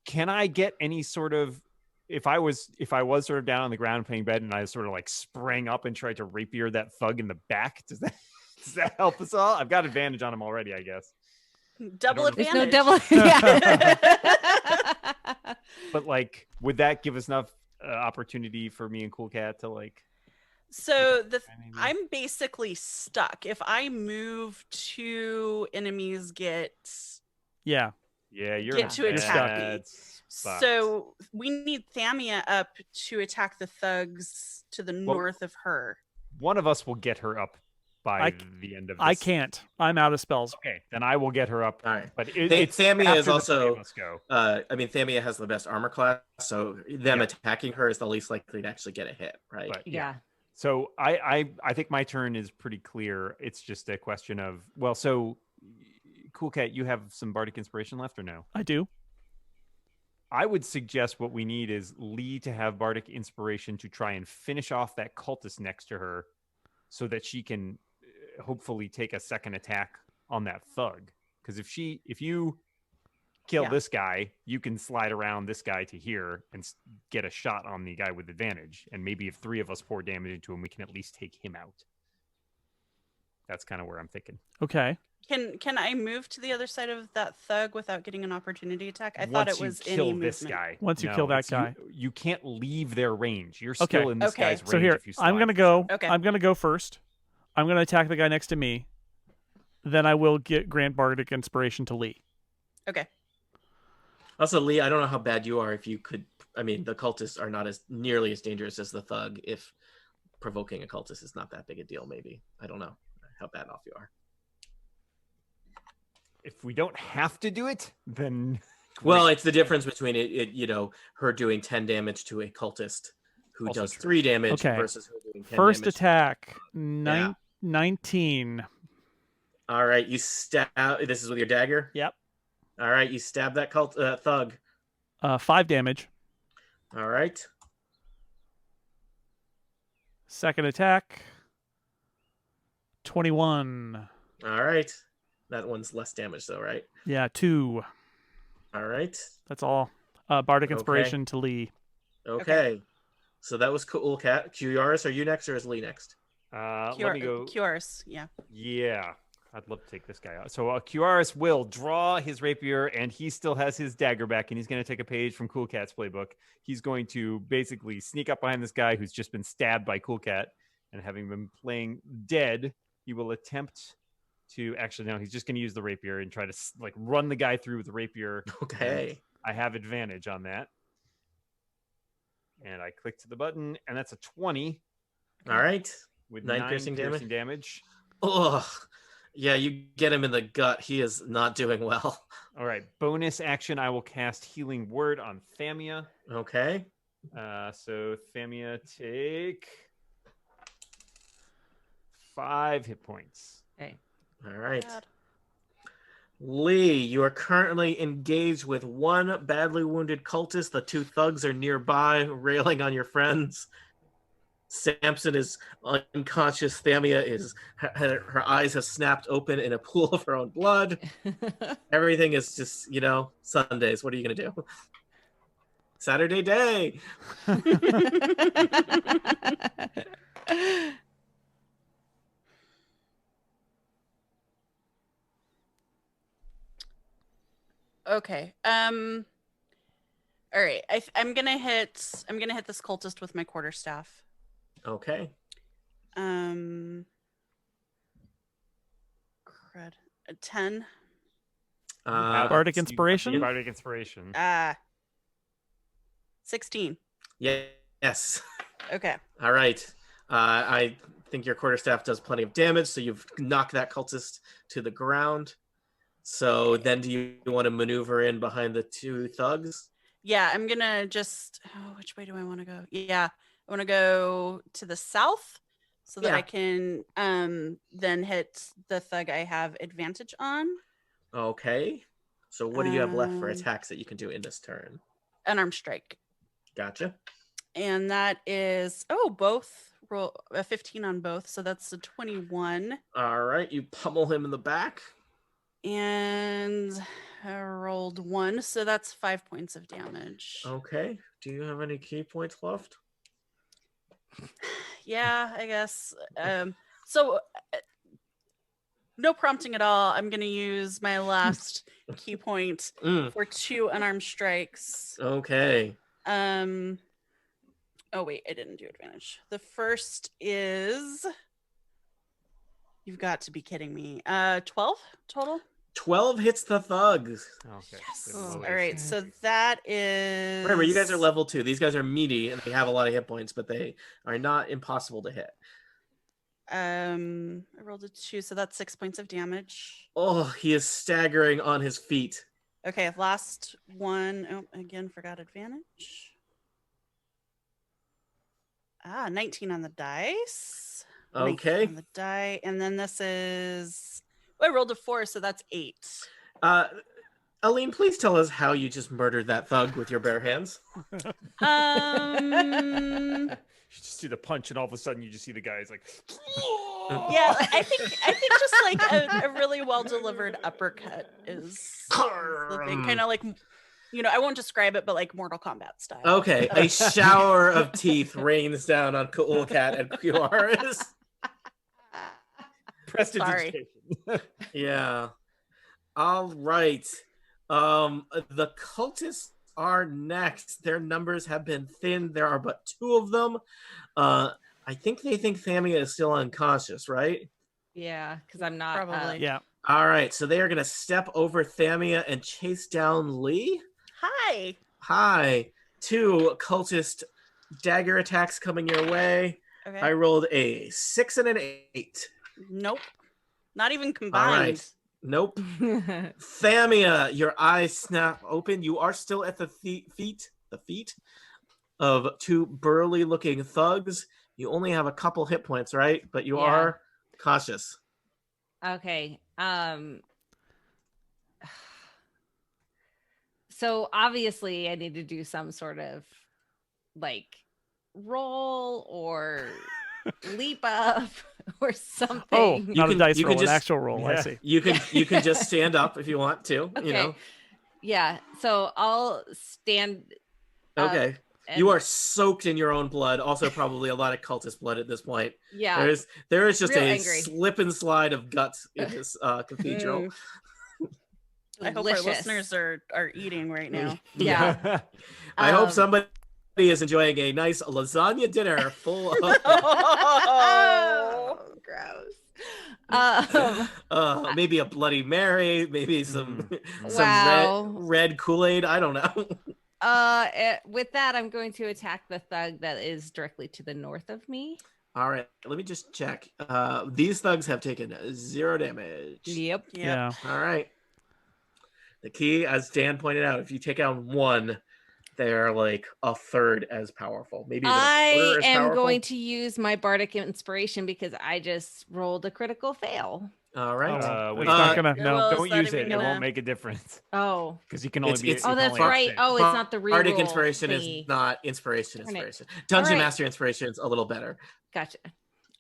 Can I get any sort of, if I was sort of down on the ground playing bed and I sort of like sprang up and tried to rapier that thug in the back, does that help us all? I've got advantage on him already, I guess. Double advantage. There's no double. Yeah. But like, would that give us enough opportunity for me and Cool Cat to like? So I'm basically stuck. If I move, 2 enemies get Yeah. Yeah, you're get to attack me. Spot. So we need Thamia up to attack the thugs to the north of her. One of us will get her up by the end of this. I can't. I'm out of spells. Okay, then I will get her up. All right. But Thamia is also. Let's go. Thamia has the best armor class, so them attacking her is the least likely to actually get a hit, right? But, Yeah. So I think my turn is pretty clear. It's just a question of so Cool Cat, you have some bardic inspiration left or no? I do. I would suggest what we need is Lee to have bardic inspiration to try and finish off that cultist next to her, so that she can hopefully take a second attack on that thug. Because if you kill this guy, you can slide around this guy to here and get a shot on the guy with advantage. And maybe if 3 of us pour damage into him, we can at least take him out. That's kind of where I'm thinking. Okay. Can I move to the other side of that thug without getting an opportunity attack? I thought it was any movement. This guy. Once you kill that guy, you can't leave their range. You're still in this guy's range. So here, if you slide. I'm gonna go. Okay. I'm gonna go first. I'm gonna attack the guy next to me. Then I will grant bardic inspiration to Lee. Okay. Also, Lee, I don't know how bad you are. If you could, I mean, the cultists are not as nearly as dangerous as the thug. If provoking a cultist is not that big a deal, maybe. I don't know how bad off you are. If we don't have to do it, then well, it's the difference between her doing 10 damage to a cultist who Also does true. 3 damage Okay. versus her doing 10 First damage. attack, 19. All right, you stab. This is with your dagger. Yep. All right, you stab that thug. 5 damage. All right. Second attack, 21. All right. That one's less damage, though, right? Yeah, 2. All right. That's all. Bardic Okay. inspiration to Lee. Okay. So that was Cool Cat. Quewaris, are you next or is Lee next? let me go. Quewaris, yeah. Yeah, I'd love to take this guy out. So Quewaris will draw his rapier, and he still has his dagger back, and he's going to take a page from Cool Cat's playbook. He's going to basically sneak up behind this guy who's just been stabbed by Cool Cat, and having been playing dead, he will attempt to he's just going to use the rapier and try to like run the guy through with the rapier. Okay. I have advantage on that. And I click to the button, and that's a 20 All right. with 9 9 piercing damage. Ugh. Yeah, you get him in the gut. He is not doing well. All right. Bonus action, I will cast Healing Word on Thamia. Okay. So Thamia, take 5 hit points. Okay. All right. God. Lee, you are currently engaged with 1 badly wounded cultist. The 2 thugs are nearby, railing on your friends. Samson is unconscious. Thamia is her eyes have snapped open in a pool of her own blood. Everything is just, Sundays. What are you gonna do? Saturday day. Okay. All right. I'm gonna hit this cultist with my quarterstaff. Okay. Crud. 10. Bardic inspiration? Bardic inspiration. 16. Yes. Okay. All right. I think your quarterstaff does plenty of damage, so you've knocked that cultist to the ground. So then do you want to maneuver in behind the 2 thugs? Yeah, I'm gonna just. Oh, which way do I want to go? Yeah, I want to go to the south so that Yeah. I can then hit the thug I have advantage on. Okay. So what do you have left for Um, attacks that you can do in this turn? Unarmed strike, Gotcha. and that is both roll a 15 on both, so that's a 21. All right. You pummel him in the back. And I rolled 1, so that's 5 points of damage. Okay. Do you have any key points left? Yeah, I guess. So no prompting at all. I'm going to use my last key point for 2 unarmed strikes. Okay. Oh wait, I didn't do advantage. The first is, you've got to be kidding me. 12 total. 12 hits the thugs. Okay. Yes. good All lord. right, so that is. Remember, you guys are level 2. These guys are meaty and they have a lot of hit points, but they are not impossible to hit. I rolled a 2, so that's 6 points of damage. Oh, he is staggering on his feet. Okay, last one. Oh, again, forgot advantage. 19 on the dice. 19 Okay. on the die, and then this is. I rolled a 4, so that's 8. Aline, please tell us how you just murdered that thug with your bare hands. You just do the punch, and all of a sudden, you just see the guys like. Yeah, I think just like a really well delivered uppercut is the thing. Kind of like, I won't describe it, but like Mortal Kombat style. Okay, a shower of teeth rains down on Cat and Quewaris. Sorry. Yeah. All right. The cultists are next. Their numbers have been thinned. There are but 2 of them. I think they think Thamia is still unconscious, right? Yeah, because I'm not. Probably. Yeah. All right, so they are going to step over Thamia and chase down Lee. Hi. Hi. 2 cultist dagger attacks coming your way. Okay. I rolled a 6 and an 8. Nope. Not even All combined. right. Nope. Thamia, your eyes snap open. You are still at the feet of 2 burly-looking thugs. You only have a couple hit points, right? But you are cautious. Okay. So obviously I need to do some sort of like roll or leap up or something. Oh, not a dice roll, an just, actual roll. Yeah. I see. You can just stand up if you want to. Okay. You know. Yeah. So I'll stand. Okay. You are soaked in your own blood. Also, probably a lot of cultist blood at this point. Yeah. There is just Real a angry. slip and slide of guts in this cathedral. I hope our listeners are eating right now. Yeah. I hope somebody is enjoying a nice lasagna dinner full of Oh, gross. maybe a Bloody Mary, maybe some Wow. red Kool-Aid. I don't know. With that, I'm going to attack the thug that is directly to the north of me. All right, let me just check. These thugs have taken 0 damage. Yep. Yeah. All right. The key, as Dan pointed out, if you take out 1, they're like a third as powerful. Maybe even a I quarter as am powerful. going to use my bardic inspiration because I just rolled a critical fail. All right. It's not gonna. Yeah, No. well, Don't is that use even it. It gonna- won't make a difference Oh. because you can only be. It's- Oh, you can that's only right. have Oh, it's not the reroll. Bardic inspiration thingy. is not inspiration. Darn it. Inspiration. Dungeon All right. Master inspiration is a little better. Gotcha.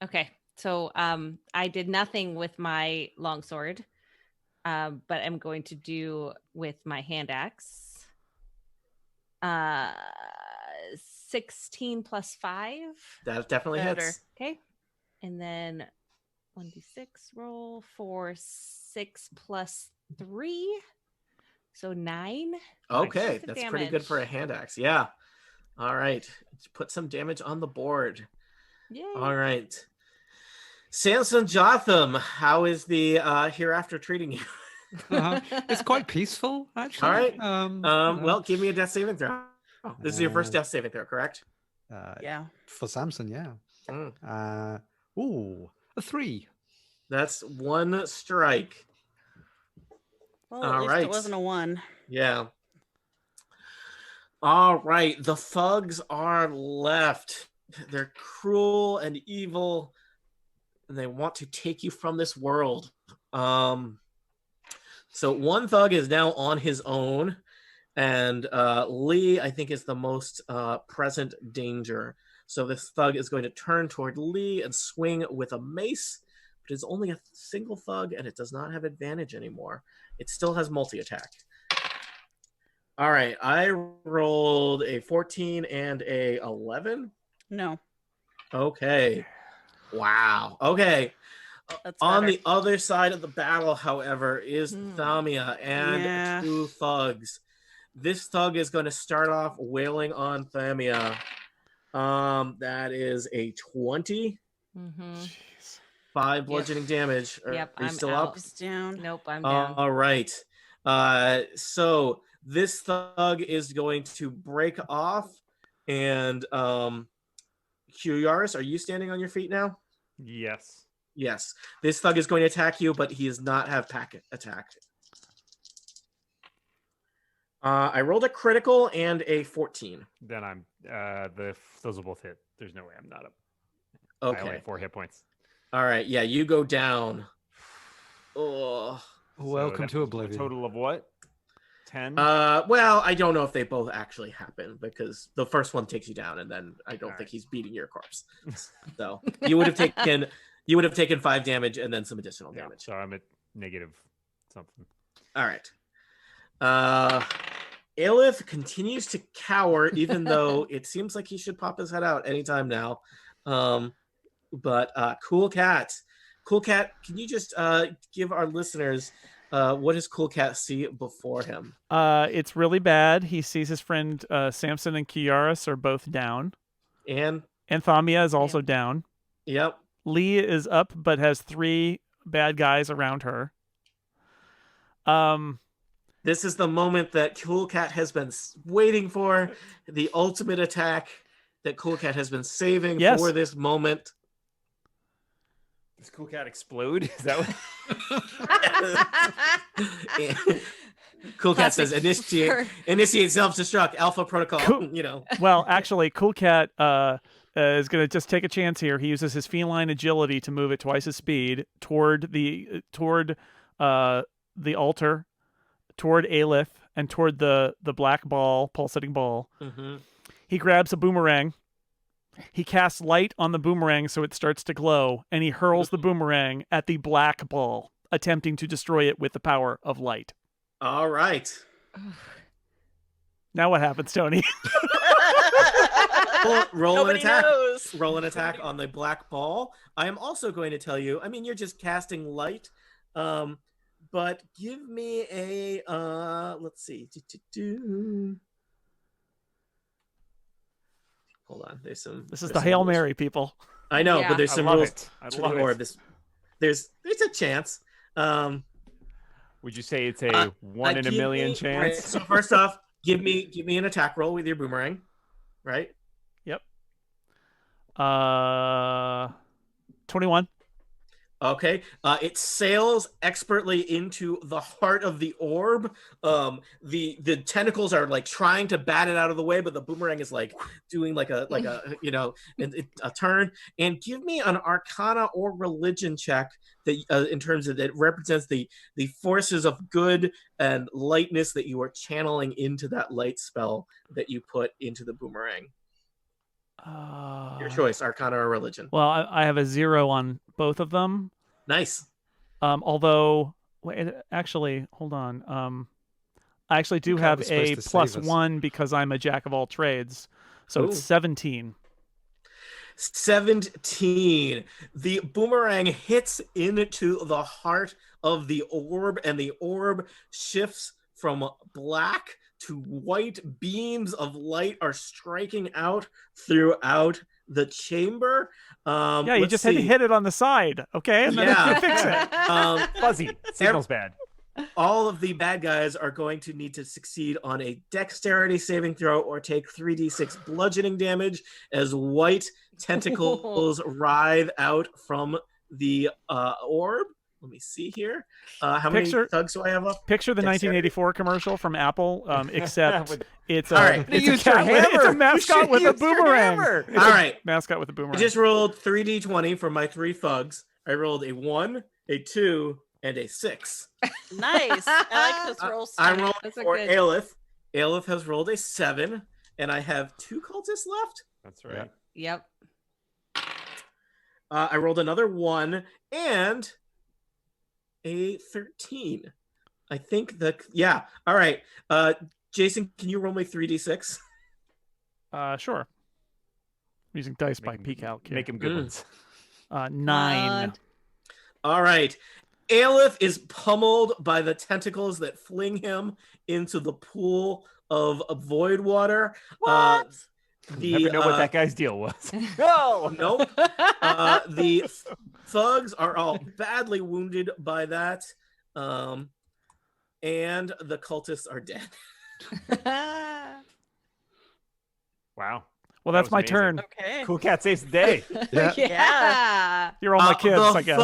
Okay. So I did nothing with my longsword, but I'm going to do with my hand axe. 16 plus 5. That definitely Better. hits. Okay. And then 1d6 roll for 6 plus 3. So 9. Okay, Points of that's pretty good for a damage. hand axe. Yeah. All right. Let's put some damage on the board. Yay. All right. Samson Jothem, how is the hereafter treating you? It's quite peaceful, actually. All right. Well, give me a death saving throw. Oh, this is your first death saving throw, correct? Yeah. For Samson, yeah. Mm. A 3. That's 1 strike. Well, at All least right. it wasn't a 1. Yeah. All right, the thugs are left. They're cruel and evil, and they want to take you from this world. So one thug is now on his own, and Lee, I think, is the most present danger. So this thug is going to turn toward Lee and swing with a mace, but it's only a single thug, and it does not have advantage anymore. It still has multi-attack. All right, I rolled a 14 and a 11. No. Okay. Wow. Okay. That's On better. the other side of the battle, however, is Thamia and two thugs. This thug is going to start off wailing on Thamia. That is a 20. Mm-hmm. 5 bludgeoning damage. Are you I'm still out. up? He's down. Nope, I'm down. All right. So this thug is going to break off, and Quewaris, are you standing on your feet now? Yes. Yes. This thug is going to attack you, but he does not have packet attack. I rolled a critical and a 14. Then I'm those will both hit. There's no way I'm not up. Okay. I only have 4 hit points. All right. Yeah, you go down. Oh. Welcome So to Oblivion. Total of what? 10? Well, I don't know if they both actually happen because the first one takes you down, and then I don't think he's beating your corpse. So you would have taken 5 damage and then some additional damage. So I'm at negative something. All right. Aelith continues to cower, even though it seems like he should pop his head out anytime now. But Cool Cat, can you just give our listeners what does Cool Cat see before him? It's really bad. He sees his friend Samson and Quewaris are both down. And Thamia is also down. Yep. Lee is up, but has 3 bad guys around her. This is the moment that Cool Cat has been waiting for, the ultimate attack that Cool Cat has been saving for this moment. Does Cool Cat explode? Is that what? Cool Cat says initiate self-destruct alpha protocol. Cool. Well, actually, Cool Cat is going to just take a chance here. He uses his feline agility to move at twice his speed toward the altar, toward Aelith, and toward the black ball, pulsating ball. Mm-hmm. He grabs a boomerang. He casts light on the boomerang so it starts to glow, and he hurls the boomerang at the black ball, attempting to destroy it with the power of light. All right. Now what happens, Tony? Roll an attack. Roll an attack on the black ball. I am also going to tell you, you're just casting light. But give me a let's see. Hold on. This is the Hail Mary, people. I know, but there's some rules to the orb. There's a chance. Would you say it's a 1 in a million chance? Right, so first off, give me an attack roll with your boomerang, right? Yep. 21. Okay. It sails expertly into the heart of the orb. The tentacles are like trying to bat it out of the way, but the boomerang is like doing like a turn. And give me an Arcana or Religion check that in terms of that represents the forces of good and lightness that you are channeling into that light spell that you put into the boomerang. Your choice, Arcana or Religion. Well, I have a 0 on both of them. Nice. Although, actually, hold on. I actually do have a +1 because I'm a jack of all trades. So it's 17. 17. The boomerang hits into the heart of the orb, and the orb shifts from black to white. Beams of light are striking out throughout the chamber. You just had to hit it on the side, okay? And then you fix it. Fuzzy. Signal's bad. All of the bad guys are going to need to succeed on a dexterity saving throw or take 3d6 bludgeoning damage as white tentacles writhe out from the orb. Let me see here. How many thugs do I have up? Picture the 1984 commercial from Apple, except it's a, All right. it's a mascot with a boomerang. All right. Mascot with a boomerang. I just rolled 3d20 for my 3 thugs. I rolled a 1, a 2, and a 6. Nice. I like this roll. I'm rolling for Aleph. Aleph has rolled a 7, and I have 2 cultists left. That's right. Yep. I rolled another 1 and a 13. I think yeah. All right. Jason, can you roll me 3d6? Sure. I'm using dice by PCalc. Make him good ones. 9. All right. Aleph is pummeled by the tentacles that fling him into the pool of void water. What? Never know what that guy's deal was. No. Nope. The thugs are all badly wounded by that. And the cultists are dead. Wow. Well, that's my turn. Okay. Cool cat saves the day. Yeah. You're all my kids, I guess.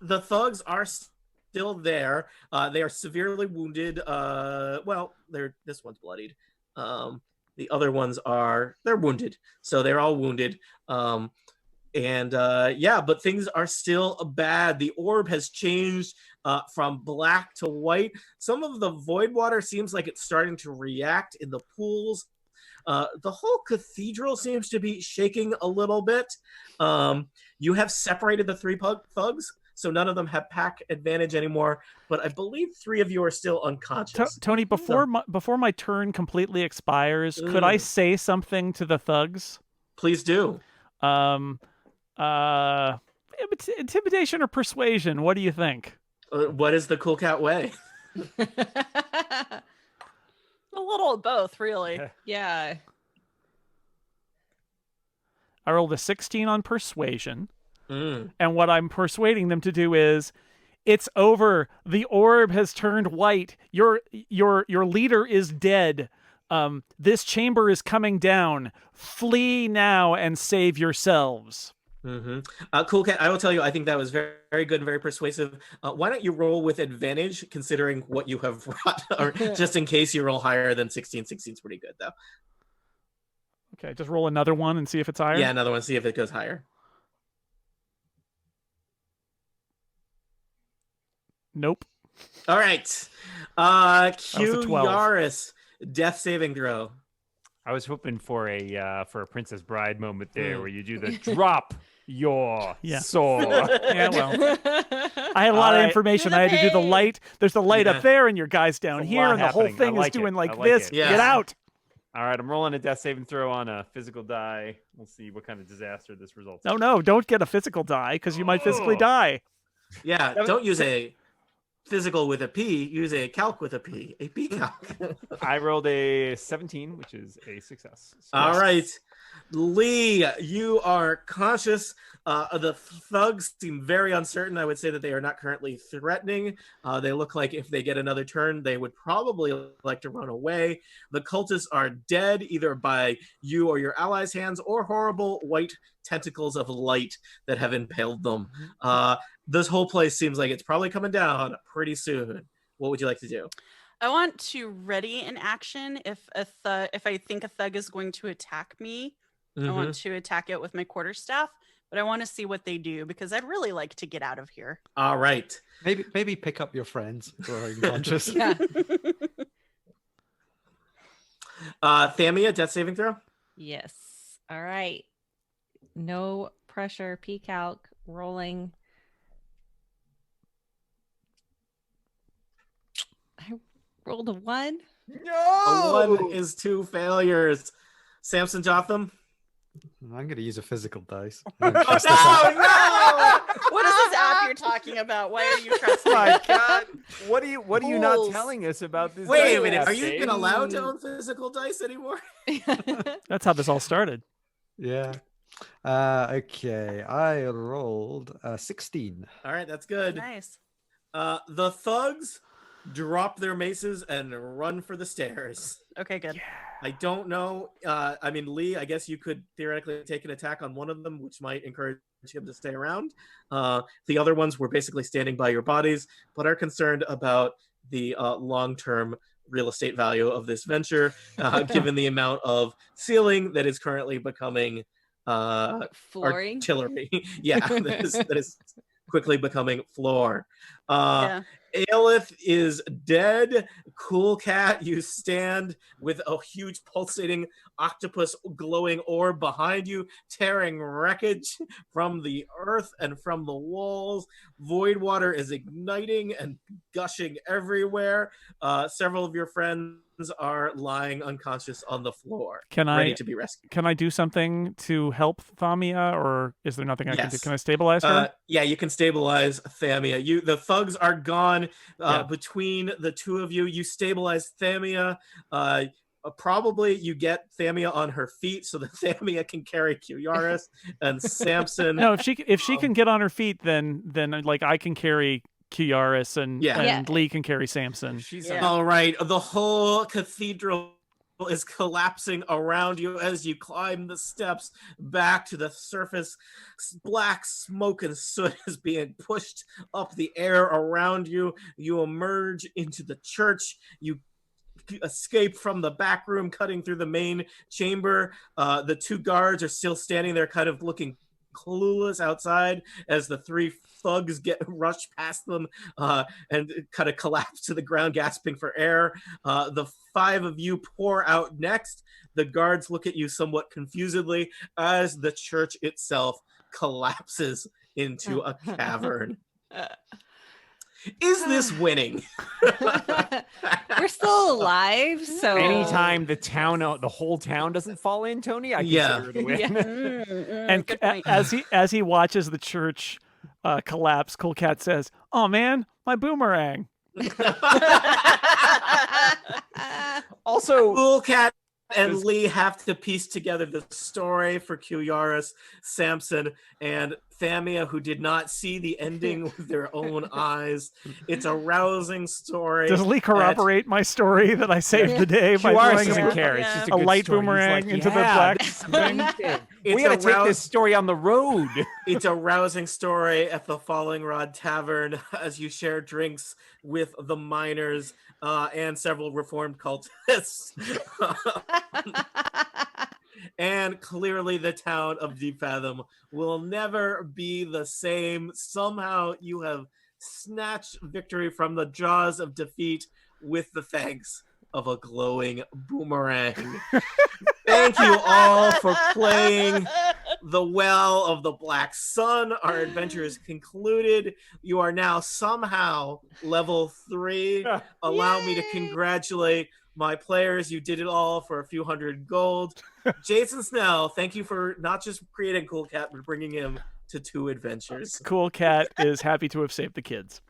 The thugs are still there. They are severely wounded. This one's bloodied. The other ones they're wounded. So they're all wounded. But things are still bad. The orb has changed from black to white. Some of the void water seems like it's starting to react in the pools. The whole cathedral seems to be shaking a little bit. You have separated the 3 thugs, so none of them have pack advantage anymore. But I believe 3 of you are still unconscious. Tony, before my turn completely expires, could I say something to the thugs? Please do. Intimidation or persuasion? What do you think? What is the cool cat way? A little of both, really. Yeah. I rolled a 16 on persuasion. And what I'm persuading them to do is, it's over. The orb has turned white. Your leader is dead. This chamber is coming down. Flee now and save yourselves. Cool cat, I will tell you, I think that was very, very good and very persuasive. Why don't you roll with advantage, considering what you have brought, or just in case you roll higher than 16. 16 is pretty good, though. Okay, just roll another one and see if it's higher. Yeah, another one, see if it goes higher. Nope. All right. Quewaris, 12. death saving throw. I was hoping for a Princess Bride moment there, where you do the drop your sword. Yeah, well, I had a lot of information. I had to do the light. There's the light up there, and your guys down here, and the whole thing is doing like this. Yeah. Get out! All right, I'm rolling a death saving throw on a physical die. We'll see what kind of disaster this results. No, don't get a physical die because you might physically die. Yeah, don't use a physical with a P. Use a calc with a P. A P calc. I rolled a 17, which is a success. So All right. Lee, you are conscious. The thugs seem very uncertain. I would say that they are not currently threatening. They look like if they get another turn, they would probably like to run away. The cultists are dead, either by you or your allies' hands, or horrible white tentacles of light that have impaled them. This whole place seems like it's probably coming down pretty soon. What would you like to do? I want to ready an action if I think a thug is going to attack me. I want to attack it with my quarterstaff, but I want to see what they do because I'd really like to get out of here. All right. Maybe pick up your friends who are unconscious. Thamia, death saving throw? Yes. All right. No pressure. PCalc rolling. I rolled a 1. No! A 1 is 2 failures. Samson Jothem? I'm going to use a physical dice. No! What is this app you're talking about? Why are you trusting? My God, what are you not telling us about this? Wait a minute, are you even allowed to own physical dice anymore? That's how this all started. Yeah. Okay, I rolled 16. All right, that's good. Nice. The thugs drop their maces and run for the stairs. Okay, good. I don't know. I mean, Lee, I guess you could theoretically take an attack on one of them, which might encourage him to stay around. The other ones were basically standing by your bodies, but are concerned about the long-term real estate value of this venture, given the amount of ceiling that is currently becoming Flooring. artillery. Yeah, that is quickly becoming floor. Yeah. Aelith is dead. Cool Cat, you stand with a huge pulsating octopus glowing orb behind you, tearing wreckage from the earth and from the walls. Void water is igniting and gushing everywhere. Several of your friends are lying unconscious on the floor, ready to be rescued. Can I do something to help Thamia, or is there nothing I can do? Yes. Can I stabilize her? Yeah, you can stabilize Thamia. The thugs are gone. Between the two of you, you stabilize Thamia. Probably you get Thamia on her feet so that Thamia can carry Quewaris and Samson. No, if she can get on her feet, then like I can carry Quewaris and Lee can carry Samson. All right. The whole cathedral is collapsing around you as you climb the steps back to the surface. Black smoke and soot is being pushed up the air around you. You emerge into the church. You escape from the back room, cutting through the main chamber. The two guards are still standing there, kind of looking clueless outside as the three thugs rush past them and kind of collapse to the ground, gasping for air. The five of you pour out next. The guards look at you somewhat confusedly as the church itself collapses into a cavern. Is this winning? We're still alive, so anytime the whole town doesn't fall in, Tony, I consider it a win. And as he watches the church collapse, Cool Cat says, "Oh man, my boomerang." Also, Cool Cat and Lee have to piece together the story for Quewaris, Samson, and Thamia, who did not see the ending with their own eyes. It's a rousing story. Does Lee corroborate my story that I saved the day by Quewaris throwing doesn't care. It's just a good light story. boomerang into the black thing? We gotta take this story on the road. It's a rousing story at the Falling Rod Tavern as you share drinks with the miners and several reformed cultists. And clearly the town of Deep Fathom will never be the same. Somehow you have snatched victory from the jaws of defeat with the thanks of a glowing boomerang. Thank you all for playing The Well of the Black Sun. Our adventure is concluded. You are now somehow level 3. Allow me to congratulate my players. You did it all for a few hundred gold. Jason Snell, thank you for not just creating Cool Cat, but bringing him to 2 adventures. Cool Cat is happy to have saved the kids.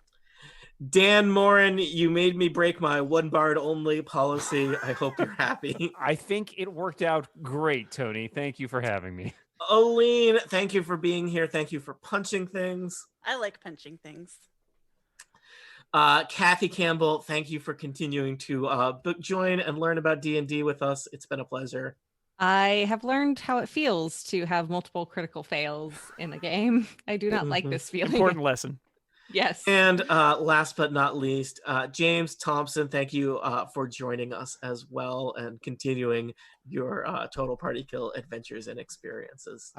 Dan Morin, you made me break my one bard only policy. I hope you're happy. I think it worked out great, Tony. Thank you for having me. Oline, thank you for being here. Thank you for punching things. I like punching things. Kathy Campbell, thank you for continuing to join and learn about D&D with us. It's been a pleasure. I have learned how it feels to have multiple critical fails in a game. I do not like this feeling. Important lesson. Yes. And last but not least, James Thompson, thank you for joining us as well and continuing your total party kill adventures and experiences.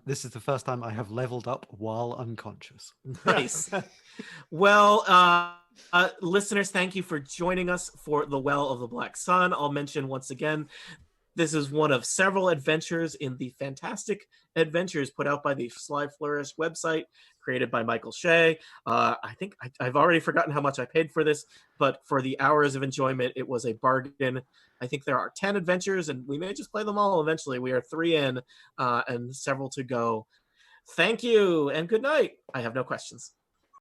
This is the first time I have leveled up while unconscious. Nice. Well, listeners, thank you for joining us for The Well of the Black Sun. I'll mention once again, this is one of several adventures in the Fantastic Adventures put out by the Sly Flourish website, created by Michael Shea. I think I've already forgotten how much I paid for this, but for the hours of enjoyment, it was a bargain. I think there are 10 adventures, and we may just play them all eventually. We are 3 in and several to go. Thank you, and good night. I have no questions.